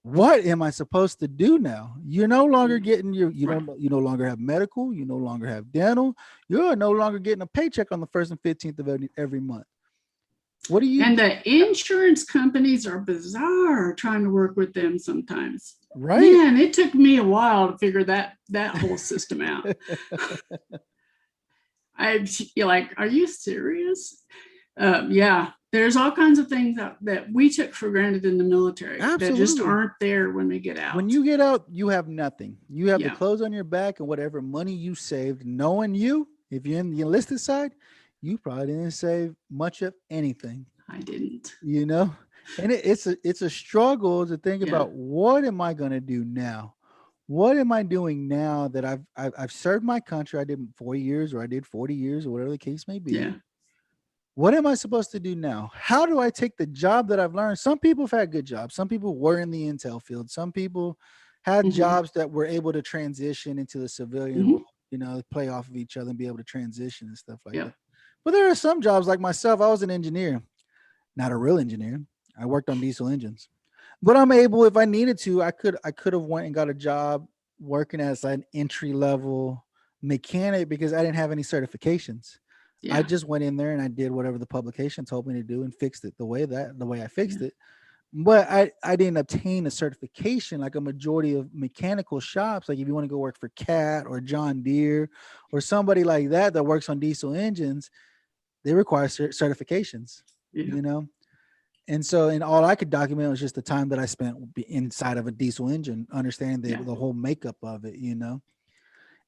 what am I supposed to do now? You're no longer getting you no longer have medical, you no longer have dental, you're no longer getting a paycheck on the 1st and 15th of every month. What do you And the insurance companies are bizarre trying to work with them sometimes. Right. Man, it took me a while to figure that whole system out. You're like, are you serious? Yeah. There's all kinds of things that we took for granted in the military that just aren't there when we get out. When you get out, you have nothing. You have the clothes on your back and whatever money you saved. Knowing you, if you're in the enlisted side, you probably didn't save much of anything. I didn't. And it's a struggle to think about, what am I going to do now? What am I doing now that I've served my country? I did 4 years, or I did 40 years, or whatever the case may be. Yeah. What am I supposed to do now? How do I take the job that I've learned? Some people have had good jobs. Some people were in the intel field. Some people had jobs that were able to transition into the civilian world, play off of each other and be able to transition and stuff like that. But there are some jobs like myself. I was an engineer, not a real engineer. I worked on diesel engines, but I'm able, if I needed to, I could have went and got a job working as an entry level mechanic because I didn't have any certifications. Yeah. I just went in there and I did whatever the publication told me to do and fixed it the way I fixed it. But I didn't obtain a certification like a majority of mechanical shops. Like if you want to go work for Cat or John Deere or somebody like that works on diesel engines, they require certifications, And so, all I could document was just the time that I spent inside of a diesel engine, understanding the whole makeup of it,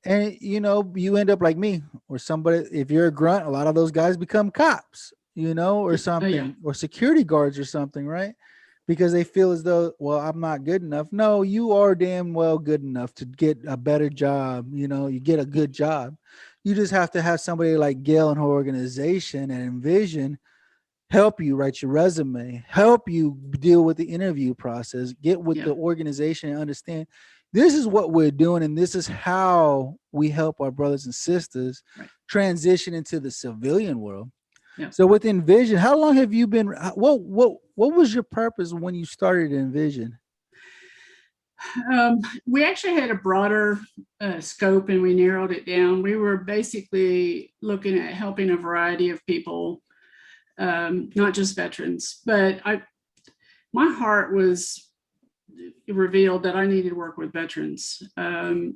And, you end up like me or somebody, if you're a grunt, a lot of those guys become cops, or something, or security guards or something, right? Because they feel as though, well, I'm not good enough. No, you are damn well good enough to get a better job. You get a good job. You just have to have somebody like Gail and her organization and ENVISION help you write your resume, help you deal with the interview process, get with the organization and understand this is what we're doing, and this is how we help our brothers and sisters transition into the civilian world. Yeah. So with ENVISION, how long have you been? What was your purpose when you started ENVISION? We actually had a broader scope, and we narrowed it down. We were basically looking at helping a variety of people, not just veterans. But my heart was revealed that I needed to work with veterans, and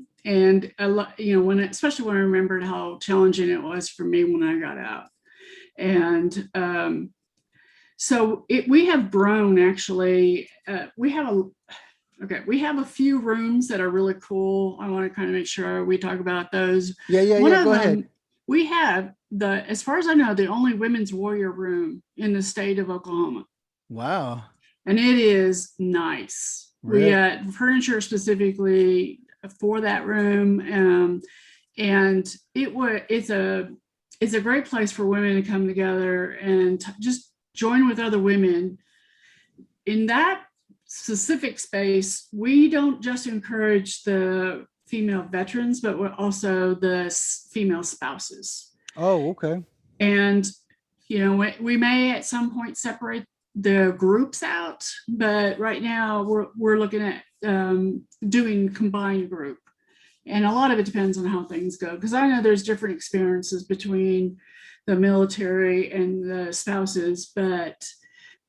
a lot, especially when I remembered how challenging it was for me when I got out, and so we have grown. Actually, we have a few rooms that are really cool. I want to kind of make sure we talk about those. Go ahead. We have as far as I know, the only women's warrior room in the state of Oklahoma. Wow. And it is nice. Really? We got furniture specifically for that room, and it's a great place for women to come together and just join with other women. In that specific space, we don't just encourage the female veterans, but we're also the female spouses. Oh, okay. And we may at some point separate the groups out, but right now we're looking at doing combined group, and a lot of it depends on how things go, because I know there's different experiences between the military and the spouses, but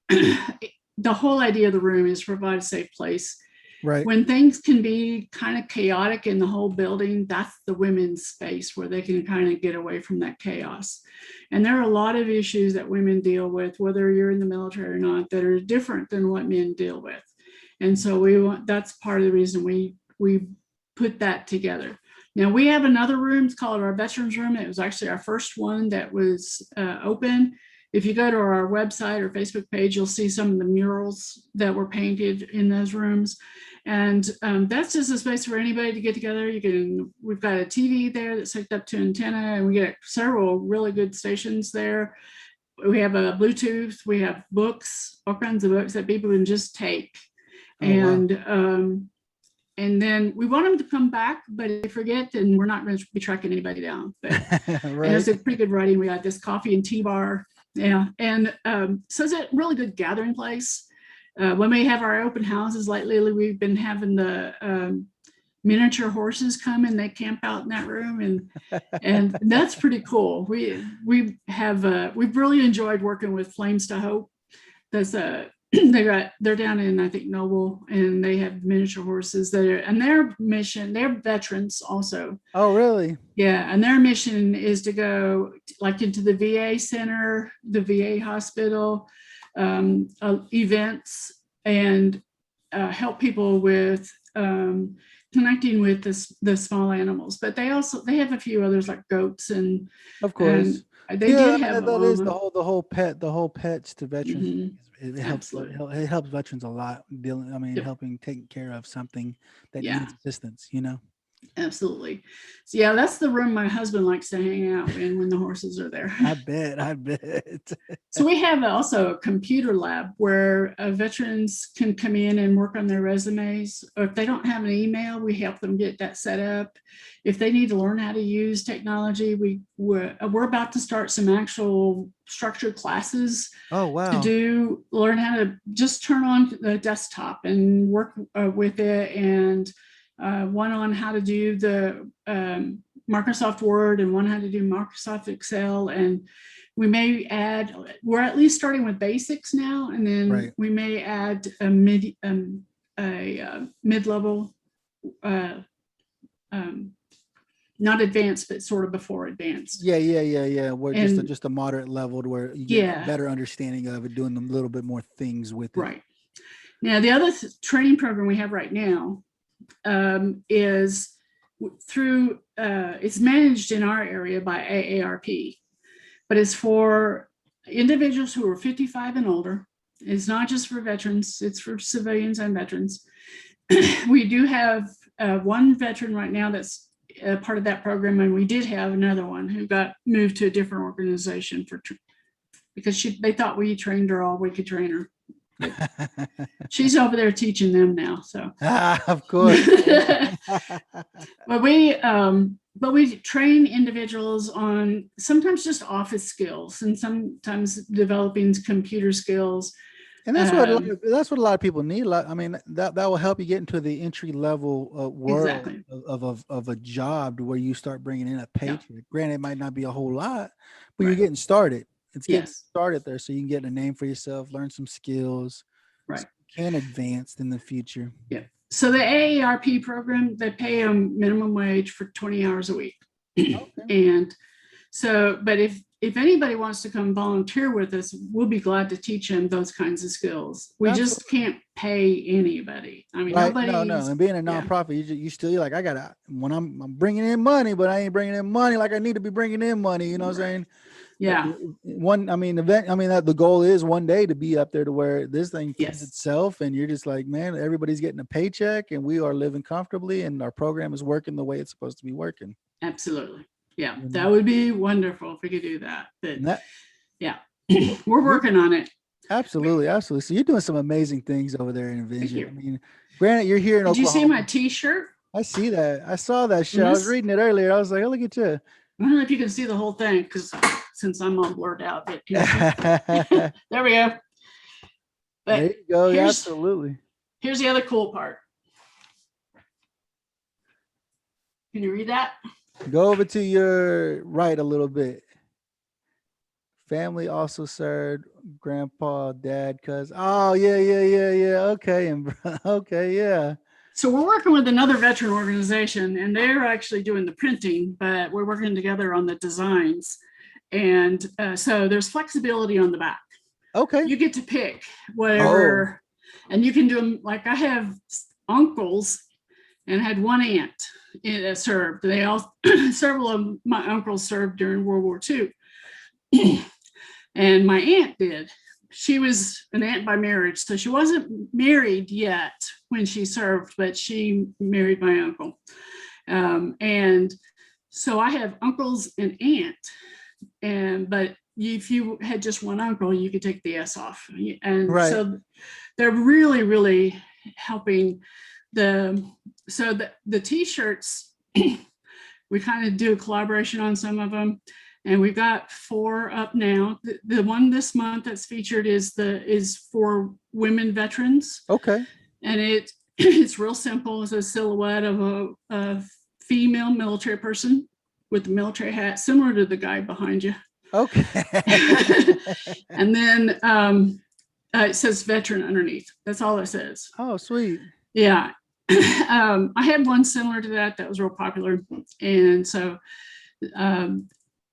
the whole idea of the room is to provide a safe place. Right. When things can be kind of chaotic in the whole building, that's the women's space where they can kind of get away from that chaos. And there are a lot of issues that women deal with, whether you're in the military or not, that are different than what men deal with. And so that's part of the reason we put that together. Now we have another room, it's called our veterans room. It was actually our first one that was open. If you go to our website or Facebook page, you'll see some of the murals that were painted in those rooms. And that's just a space for anybody to get together. We've got a TV there that's hooked up to antenna, and we get several really good stations there. We have a Bluetooth, we have books, all kinds of books that people can just take. Wow. And then we want them to come back, but if they forget, then we're not going to be tracking anybody down. But right. And it's a pretty good writing. We got this coffee and tea bar. Yeah. And so it's a really good gathering place. When we have our open houses, like lately, we've been having the miniature horses come and they camp out in that room. And that's pretty cool. We've really enjoyed working with Flames to Hope. That's they're down in, I think, Noble, and they have miniature horses and their mission, they're veterans also. Oh, really? Yeah. And their mission is to go like into the VA center, the VA hospital, events, and help people with connecting with the small animals. But they have a few others like goats and of course. And they did have that is the whole pets to veterans. Mm-hmm. It helps veterans a lot helping taking care of something that needs assistance, Absolutely. So yeah, that's the room my husband likes to hang out in when the horses are there. I bet. So we have also a computer lab where veterans can come in and work on their resumes, or if they don't have an email, we help them get that set up. If they need to learn how to use technology, we're about to start some actual structured classes. Oh, wow. To learn how to just turn on the desktop and work with it, and one on how to do the Microsoft Word, and one how to do Microsoft Excel. And we may add, we're at least starting with basics now, and then we may add a mid-level, not advanced, but sort of before advanced. Yeah. We're just a moderate level to where you get a better understanding of it, doing a little bit more things with it. Right. Now, the other training program we have right now is through, it's managed in our area by AARP, but it's for individuals who are 55 and older. It's not just for veterans, it's for civilians and veterans. We do have one veteran right now that's part of that program, and we did have another one who got moved to a different organization because they thought we trained her all we could train her. She's over there teaching them now. So of course. But we train individuals on sometimes just office skills and sometimes developing computer skills. And that's what a lot of people need. That will help you get into the entry level world of a job to where you start bringing in a paycheck. Yeah. Granted, it might not be a whole lot, but you're getting started. It's getting started there, so you can get a name for yourself, learn some skills, so you can advance in the future. Yeah. So the AARP program, they pay a minimum wage for 20 hours a week. Okay. And so, but if anybody wants to come volunteer with us, we'll be glad to teach them those kinds of skills. We just can't pay anybody. I mean, nobody. No. And being a nonprofit, you're like, I'm bringing in money, but I ain't bringing in money like I need to be bringing in money. You know what I'm saying? Yeah. The goal is one day to be up there to where this thing feeds itself, and you're just like, man, everybody's getting a paycheck and we are living comfortably and our program is working the way it's supposed to be working. Absolutely. Yeah. That would be wonderful if we could do that. But we're working on it. Absolutely. So you're doing some amazing things over there in ENVISION. I mean, granted, you're here in Oklahoma. Did you see my t-shirt? I see that. I saw that show. I was reading it earlier. I was like, oh, look at you. I don't know if you can see the whole thing because since I'm all blurred out. There we go. But there you go. Absolutely. Here's the other cool part. Can you read that? Go over to your right a little bit. Family also served grandpa, dad, cousin. Oh, yeah. Okay. Okay. Yeah. So we're working with another veteran organization, and they're actually doing the printing, but we're working together on the designs. And so there's flexibility on the back. Okay. You get to pick whatever, and you can do them. Like I have uncles and had one aunt that served. They all several of my uncles served during World War II. And my aunt did. She was an aunt by marriage, so she wasn't married yet when she served, but she married my uncle. And so I have uncles and aunt, but if you had just one uncle, you could take the S off. And Right. so they're really, really helping. The t-shirts, we kind of do a collaboration on some of them. And we've got 4 up now. The one this month that's featured is for women veterans. Okay. And it's real simple. It's a silhouette of a female military person with a military hat, similar to the guy behind you. Okay. And then it says veteran underneath. That's all it says. Oh, sweet. Yeah. I had one similar to that was real popular. And so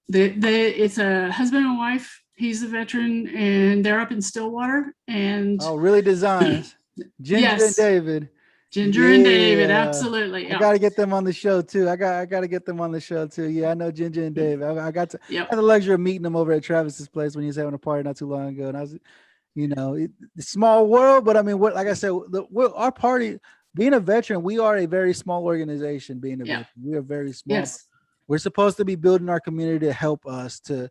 it's a husband and wife. He's a veteran, and they're up in Stillwater. And really designs. Ginger yes. and David. Ginger and David, absolutely. I got to get them on the show too. I got to get them on the show too. Yeah, I know Ginger and David. I got the luxury of meeting them over at Travis's place when he was having a party not too long ago, and I was, it's small world, but I mean, like I said, our party, being a veteran, we are a very small organization. Being a veteran, we are very small. Yes. We're supposed to be building our community to help us, to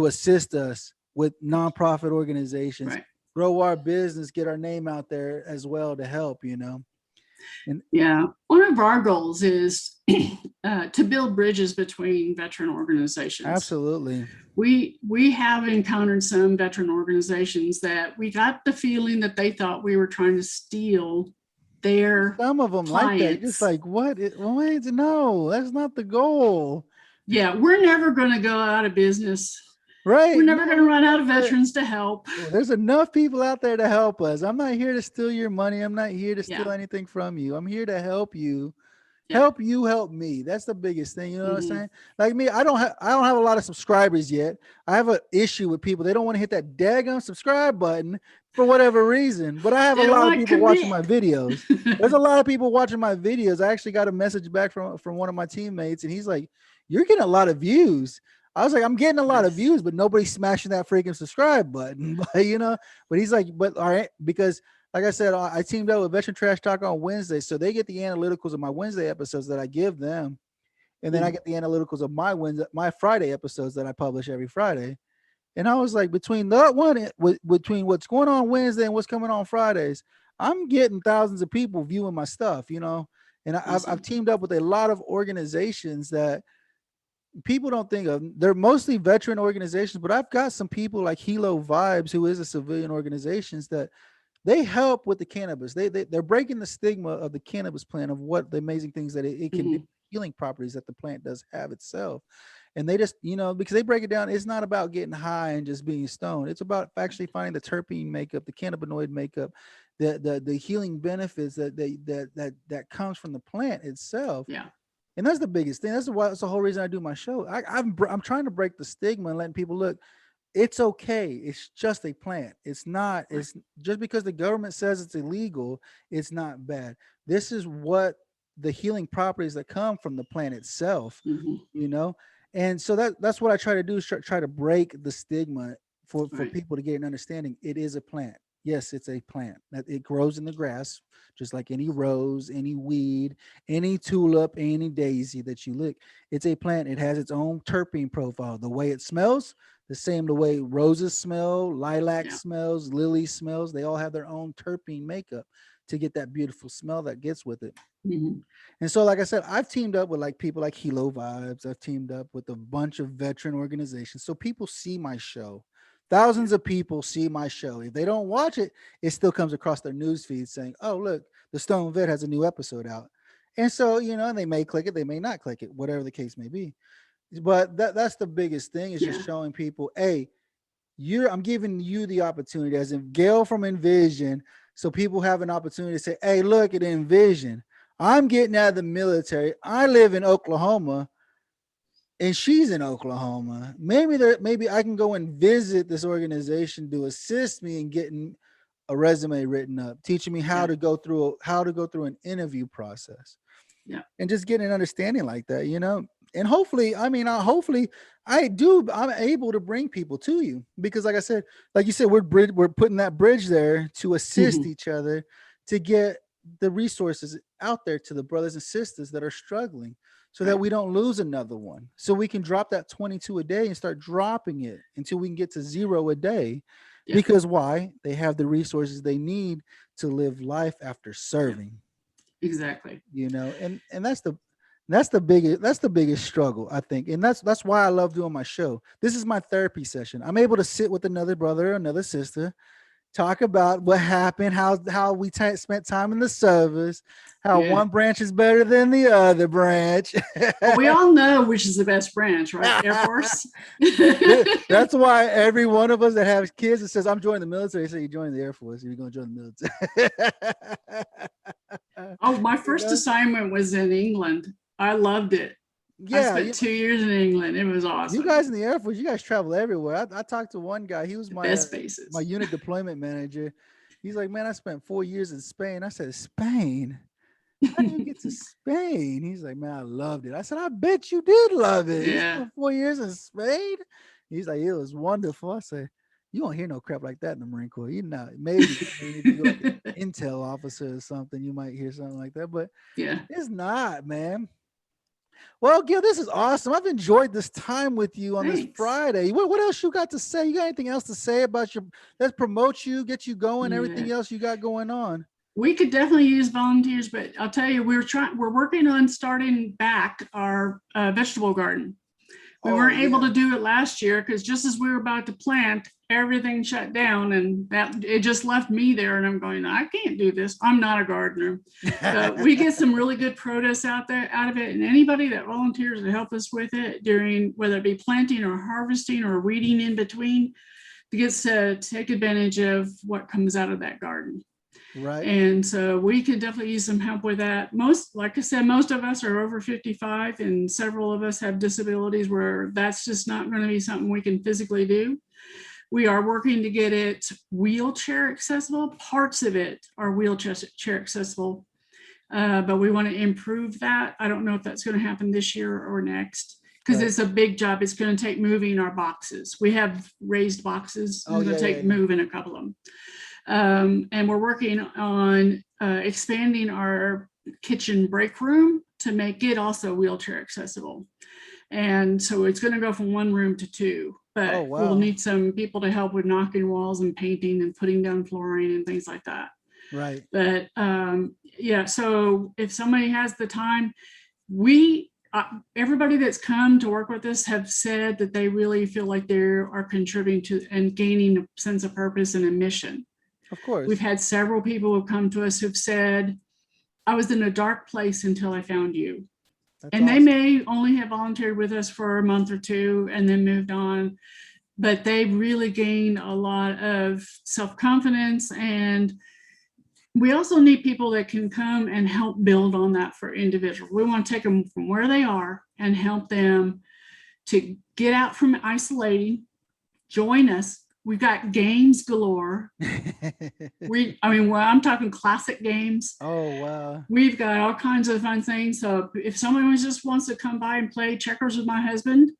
assist us with nonprofit organizations, right. grow our business, get our name out there as well to help, And one of our goals is to build bridges between veteran organizations. Absolutely. We have encountered some veteran organizations that we got the feeling that they thought we were trying to steal their some of them clients. Like that, just like what? Wait, no, that's not the goal. Yeah, we're never going to go out of business. Right. We're never going to run out of veterans to help. There's enough people out there to help us. I'm not here to steal your money. I'm not here to steal anything from you. I'm here to help you. Help you, help me. That's the biggest thing. You know what I'm saying? Like me, I don't have a lot of subscribers yet. I have an issue with people. They don't want to hit that daggone subscribe button for whatever reason. But I have a lot of people watching my videos. There's a lot of people watching my videos. I actually got a message back from one of my teammates, and he's like, "You're getting a lot of views." I was like, I'm getting a lot of views, but nobody's smashing that freaking subscribe button. But he's like, but all right, because like I said, I teamed up with Veteran Trash Talk on Wednesday. So they get the analyticals of my Wednesday episodes that I give them. And then I get the analyticals of my Friday episodes that I publish every Friday. And I was like, between what's going on Wednesday and what's coming on Fridays, I'm getting thousands of people viewing my stuff, And I've teamed up with a lot of organizations that people don't think of. They're mostly veteran organizations, but I've got some people like Hilo Vibes, who is a civilian organizations that they help with the cannabis. They're breaking the stigma of the cannabis plant, of what the amazing things that it can do, healing properties that the plant does have itself. And they just, because they break it down, it's not about getting high and just being stoned. It's about actually finding the terpene makeup, the cannabinoid makeup, the healing benefits that comes from the plant itself. Yeah. And that's the biggest thing. That's the whole reason I do my show. I'm trying to break the stigma and letting people look, it's okay. It's just a plant. It's not, it's just because the government says it's illegal, it's not bad. This is what the healing properties that come from the plant itself, And so that's what I try to do, is try to break the stigma for people to get an understanding. It is a plant. Yes, it's a plant. It grows in the grass, just like any rose, any weed, any tulip, any daisy that you lick. It's a plant. It has its own terpene profile. The way it smells, the way roses smell, lilac smells, lily smells. They all have their own terpene makeup to get that beautiful smell that gets with it. And so, like I said, I've teamed up with people like Hilo Vibes. I've teamed up with a bunch of veteran organizations. So people see my show. Thousands of people see my show. If they don't watch it, it still comes across their news feed saying, oh, look, the Stone Vet has a new episode out. And so, they may click it, they may not click it, whatever the case may be. But that's the biggest thing, is just showing people, hey, I'm giving you the opportunity, as in Gail from ENVISION, so people have an opportunity to say, hey, look at ENVISION. I'm getting out of the military. I live in Oklahoma. And she's in Oklahoma. Maybe I can go and visit this organization to assist me in getting a resume written up, teaching me how to go through an interview process. Yeah. And just getting an understanding like that, and hopefully, hopefully I'm able to bring people to you, because like I said, like you said, we're putting that bridge there to assist Mhm. each other to get the resources out there to the brothers and sisters that are struggling, so that Right. we don't lose another one. So we can drop that 22 a day and start dropping it until we can get to 0 a day. Yeah. Because why? They have the resources they need to live life after serving. Exactly. And that's the biggest struggle, I think. And that's why I love doing my show. This is my therapy session. I'm able to sit with another brother or another sister, talk about what happened, how we spent time in the service, how Yeah. one branch is better than the other branch. Well, we all know which is the best branch, right? Air Force. That's why every one of us that has kids that says, I'm joining the military, say, you're joining the Air Force, you're going to join the military. Oh, my first assignment was in England. I loved it. I spent 2 years in England. It was awesome. You guys in the Air Force, you guys travel everywhere. I talked to one guy. He was my best bases. My unit deployment manager. He's like, man, I spent 4 years in Spain. I said, Spain? How do you get to Spain? He's like, man, I loved it. I said, I bet you did love it. Yeah. You spent 4 years in Spain? He's like, it was wonderful. I said, you won't hear no crap like that in the Marine Corps. Maybe if you're like an intel officer or something, you might hear something like that. But yeah, it's not, man. Well, Gail, this is awesome. I've enjoyed this time with you on this Friday. What else you got to say? You got anything else to say about let's promote you, get you going, everything else you got going on? We could definitely use volunteers, but I'll tell you, we're working on starting back our vegetable garden. We weren't able to do it last year because just as we were about to plant, everything shut down, and it just left me there. And I'm going, I can't do this. I'm not a gardener. But we get some really good produce out of it, and anybody that volunteers to help us with it during whether it be planting or harvesting or weeding in between, gets to take advantage of what comes out of that garden. Right. And so we could definitely use some help with that. Like I said, most of us are over 55, and several of us have disabilities where that's just not going to be something we can physically do. We are working to get it wheelchair accessible. Parts of it are wheelchair accessible, but we want to improve that. I don't know if that's going to happen this year or next, because it's a big job. It's going to take moving our boxes. We have raised boxes. It's going to take moving a couple of them. And we're working on expanding our kitchen break room to make it also wheelchair accessible. And so it's going to go from 1 room to 2, but we'll need some people to help with knocking walls and painting and putting down flooring and things like that. Right. But so if somebody has the time, everybody that's come to work with us have said that they really feel like they are contributing to and gaining a sense of purpose and a mission. Of course. We've had several people who've come to us who've said, I was in a dark place until I found you. That's awesome. They may only have volunteered with us for a month or 2 and then moved on, but they've really gained a lot of self-confidence. And we also need people that can come and help build on that for individuals. We want to take them from where they are and help them to get out from isolating, join us. We've got games galore. I'm talking classic games. Oh, wow. We've got all kinds of fun things. So if someone just wants to come by and play checkers with my husband,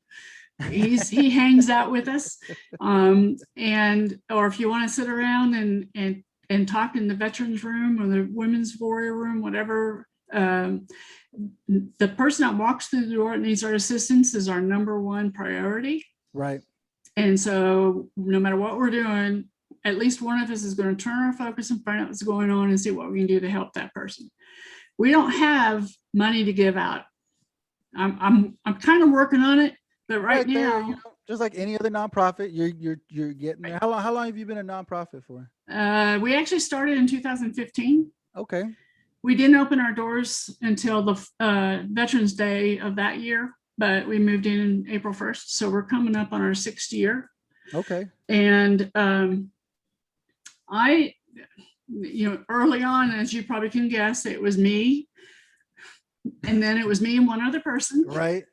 he hangs out with us. Or if you want to sit around and talk in the veterans room or the women's warrior room, whatever, the person that walks through the door and needs our assistance is our #1 priority. Right. And so no matter what we're doing, at least one of us is going to turn our focus and find out what's going on and see what we can do to help that person. We don't have money to give out. I'm kind of working on it, but right now, just like any other nonprofit, you're getting there. How long have you been a nonprofit for? We actually started in 2015. Okay. We didn't open our doors until the Veterans Day of that year, but we moved in April 1st. So we're coming up on our 6th year. Okay. And early on, as you probably can guess, it was me. And then it was me and one other person. Right.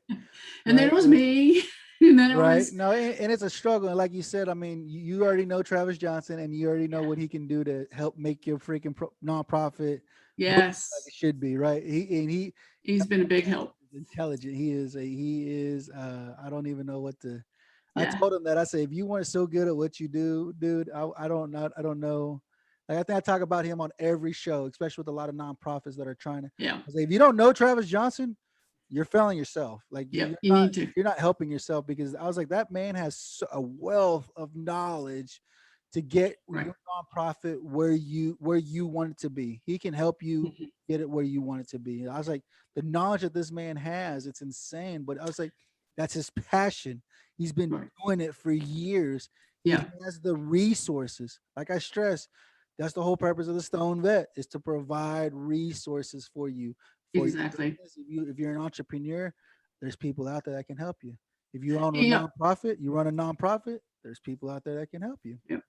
And then it was me. And then it was. No, and it's a struggle. And like you said, I mean, you already know Travis Johnson and you already know what he can do to help make your freaking nonprofit Yes. Like it should be, right? He's been a big help. Intelligent. I don't even know what to. I Yeah. told him that. I say, if you weren't so good at what you do, dude, I don't know. Like I think I talk about him on every show, especially with a lot of nonprofits that are trying to. Yeah. I say, if you don't know Travis Johnson, you're failing yourself. Like Yep. You need to. you're not helping yourself, because I was like, that man has a wealth of knowledge to get Right. your nonprofit where you want it to be. He can help you Mhm. get it where you want it to be. I was like, the knowledge that this man has, it's insane. But I was like, that's his passion. He's been Right. doing it for years. He Yeah. has the resources. Like I stress, that's the whole purpose of the Stone Vet, is to provide resources for you. For your Exactly. business. If you're an entrepreneur, there's people out there that can help you. If you own a Yeah. nonprofit, you run a nonprofit, there's people out there that can help you. Yep.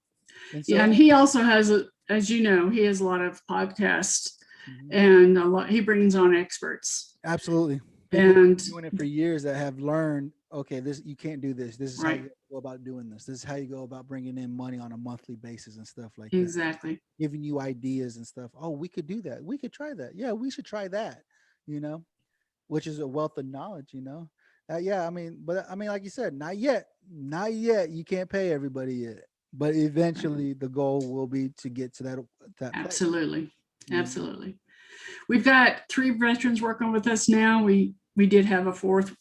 And Yeah, and he also has, as you know, he has a lot of podcasts, and he brings on experts. Absolutely. People And doing it for years that have learned, okay, this, you can't do this. This is how right. you go about doing this. This is how you go about bringing in money on a monthly basis and stuff like that. Exactly. Giving you ideas and stuff. Oh, we could do that. We could try that. Yeah, we should try that, which is a wealth of knowledge, yeah, like you said, not yet. Not yet. You can't pay everybody yet. But eventually the goal will be to get to that place. Absolutely. Absolutely. We've got 3 veterans working with us now. We did have a 4th.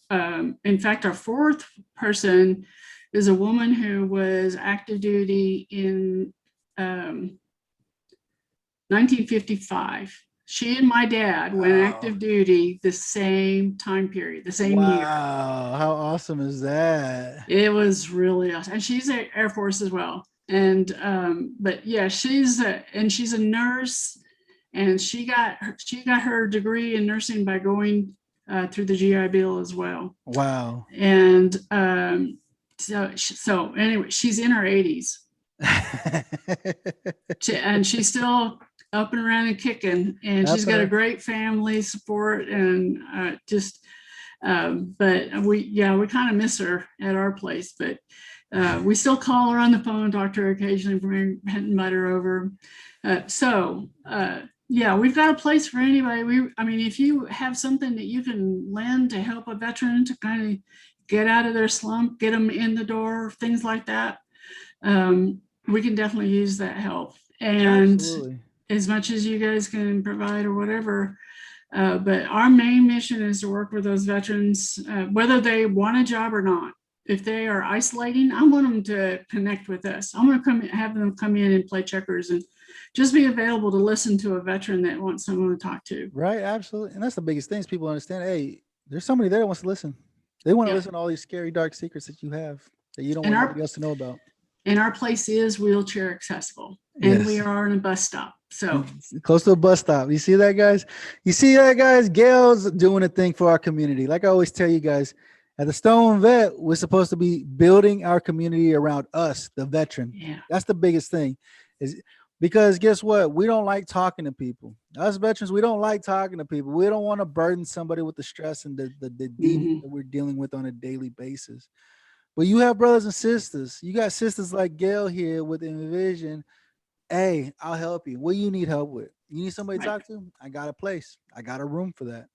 In fact, our 4th person is a woman who was active duty in 1955. She and my dad went active duty the same time period, the same year. Wow, how awesome is that? It was really awesome. And she's Air Force as well. And but yeah, she's a nurse, and she got her degree in nursing by going through the GI Bill as well. Wow. And so anyway, she's in her 80s. And she's still up and around and kicking, and she's got a great family support, and but we kind of miss her at our place, but we still call her on the phone, talk to her occasionally, invite her over. Yeah, we've got a place for anybody. If you have something that you can lend to help a veteran to kind of get out of their slump, get them in the door, things like that, we can definitely use that help. And absolutely, as much as you guys can provide or whatever. But our main mission is to work with those veterans, whether they want a job or not. If they are isolating, I want them to connect with us. I want to have them come in and play checkers and just be available to listen to a veteran that wants someone to talk to. Right, absolutely. And that's the biggest thing is people understand, hey, there's somebody there that wants to listen. They want to listen to all these scary, dark secrets that you have that you don't want anybody else to know about. And our place is wheelchair accessible, and we are on a bus stop. So close to a bus stop. You see that, guys? Gail's doing a thing for our community. Like I always tell you guys, at the Stone Vet, we're supposed to be building our community around us, the veteran. Yeah. That's the biggest thing, is because guess what? We don't like talking to people. Us veterans, we don't like talking to people. We don't want to burden somebody with the stress and the demons that we're dealing with on a daily basis. But you have brothers and sisters. You got sisters like Gail here with ENVISION. Hey, I'll help you. What do you need help with? You need somebody to talk to? I got a place. I got a room for that.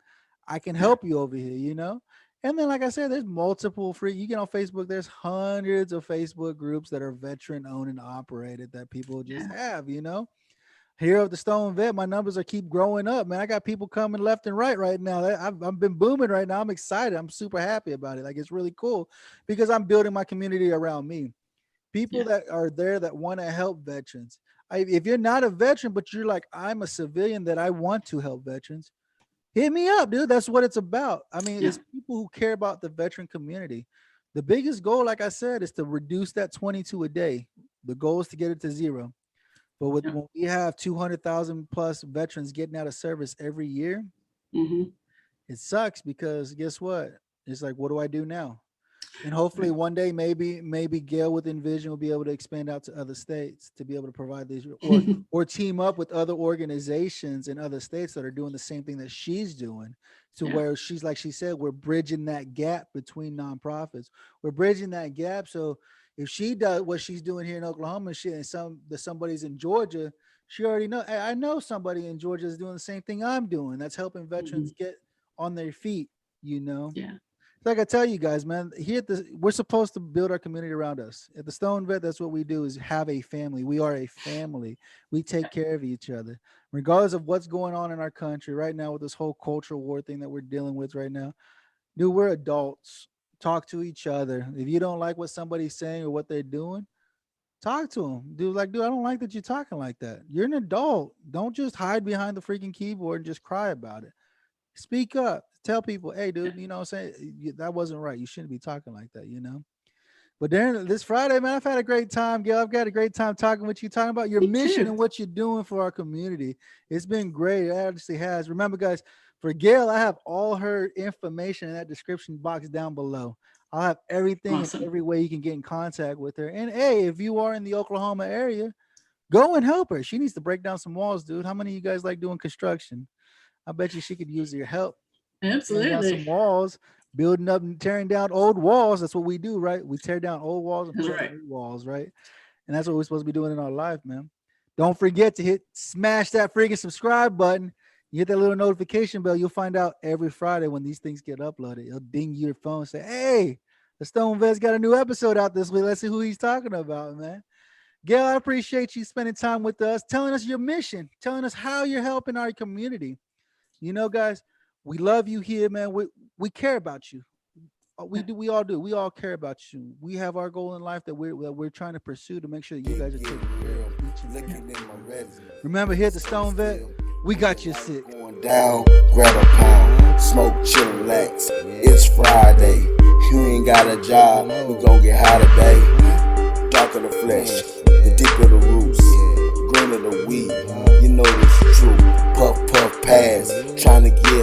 I can help you over here, And then, like I said, there's multiple free. You get on Facebook, there's hundreds of Facebook groups that are veteran owned and operated that people just have, Here at the Stone Vet, my numbers keep growing up, man. I got people coming left and right now. I've been booming right now. I'm excited. I'm super happy about it. Like, it's really cool because I'm building my community around me. People that are there that want to help veterans. If you're not a veteran, but you're like, I'm a civilian that I want to help veterans, hit me up, dude. That's what it's about. It's people who care about the veteran community. The biggest goal, like I said, is to reduce that 22 a day. The goal is to get it to 0. But when we have 200,000 plus veterans getting out of service every year, it sucks because guess what? It's like, what do I do now? And hopefully one day, maybe Gail with ENVISION will be able to expand out to other states to be able to provide these or team up with other organizations in other states that are doing the same thing that she's doing to where she's, like she said, we're bridging that gap between nonprofits. We're bridging that gap. So if she does what she's doing here in Oklahoma and somebody's in Georgia, She already know. Hey, I know somebody in Georgia is doing the same thing I'm doing. That's helping veterans Mhm. get on their feet. You know, Yeah. like I tell you guys, man, here at we're supposed to build our community around us. At the Stone Vet, that's what we do is have a family. We are a family. We take care of each other. Regardless of what's going on in our country right now with this whole cultural war thing that we're dealing with right now. Dude, we're adults. Talk to each other. If you don't like what somebody's saying or what they're doing, talk to them. Dude, like, dude, I don't like that you're talking like that. You're an adult. Don't just hide behind the freaking keyboard and just cry about it. Speak up. Tell people, hey, dude, you know what I'm saying? That wasn't right. You shouldn't be talking like that, you know? But then this Friday, man, I've had a great time, Gail. I've got a great time talking with you, talking about your Me mission too. and what you're doing for our community. It's been great. It actually has. Remember, guys, for Gail, I have all her information in that description box down below. I'll have everything and Awesome. every way you can get in contact with her. And hey, if you are in the Oklahoma area, go and help her. She needs to break down some walls, dude. How many of you guys like doing construction? I bet you she could use your help tearing down some Absolutely. walls, building up and tearing down old walls. That's what we do, right? We tear down old walls and That's put up right. new walls, right? And that's what we're supposed to be doing in our life, man. Don't forget to smash that freaking subscribe button. You hit that little notification bell. You'll find out every Friday when these things get uploaded. It'll ding your phone and say, hey, the Stone Vet's got a new episode out this week. Let's see who he's talking about, man. Gail, I appreciate you spending time with us, telling us your mission, telling us how you're helping our community. You know, guys, we love you here, man. We care about you. We do. We all do. We all care about you. We have our goal in life that we're trying to pursue to make sure that you guys are taken care of each and every day. Remember, here at the Stone Vet, we got you sick. Going down, grab a pound, smoke, chill, relax. It's Friday. You ain't got a job. We gon' get high today. Dark of the flesh, the deep of the roots, green of the weed. You know this is true. Puff, puff, pass, trying to get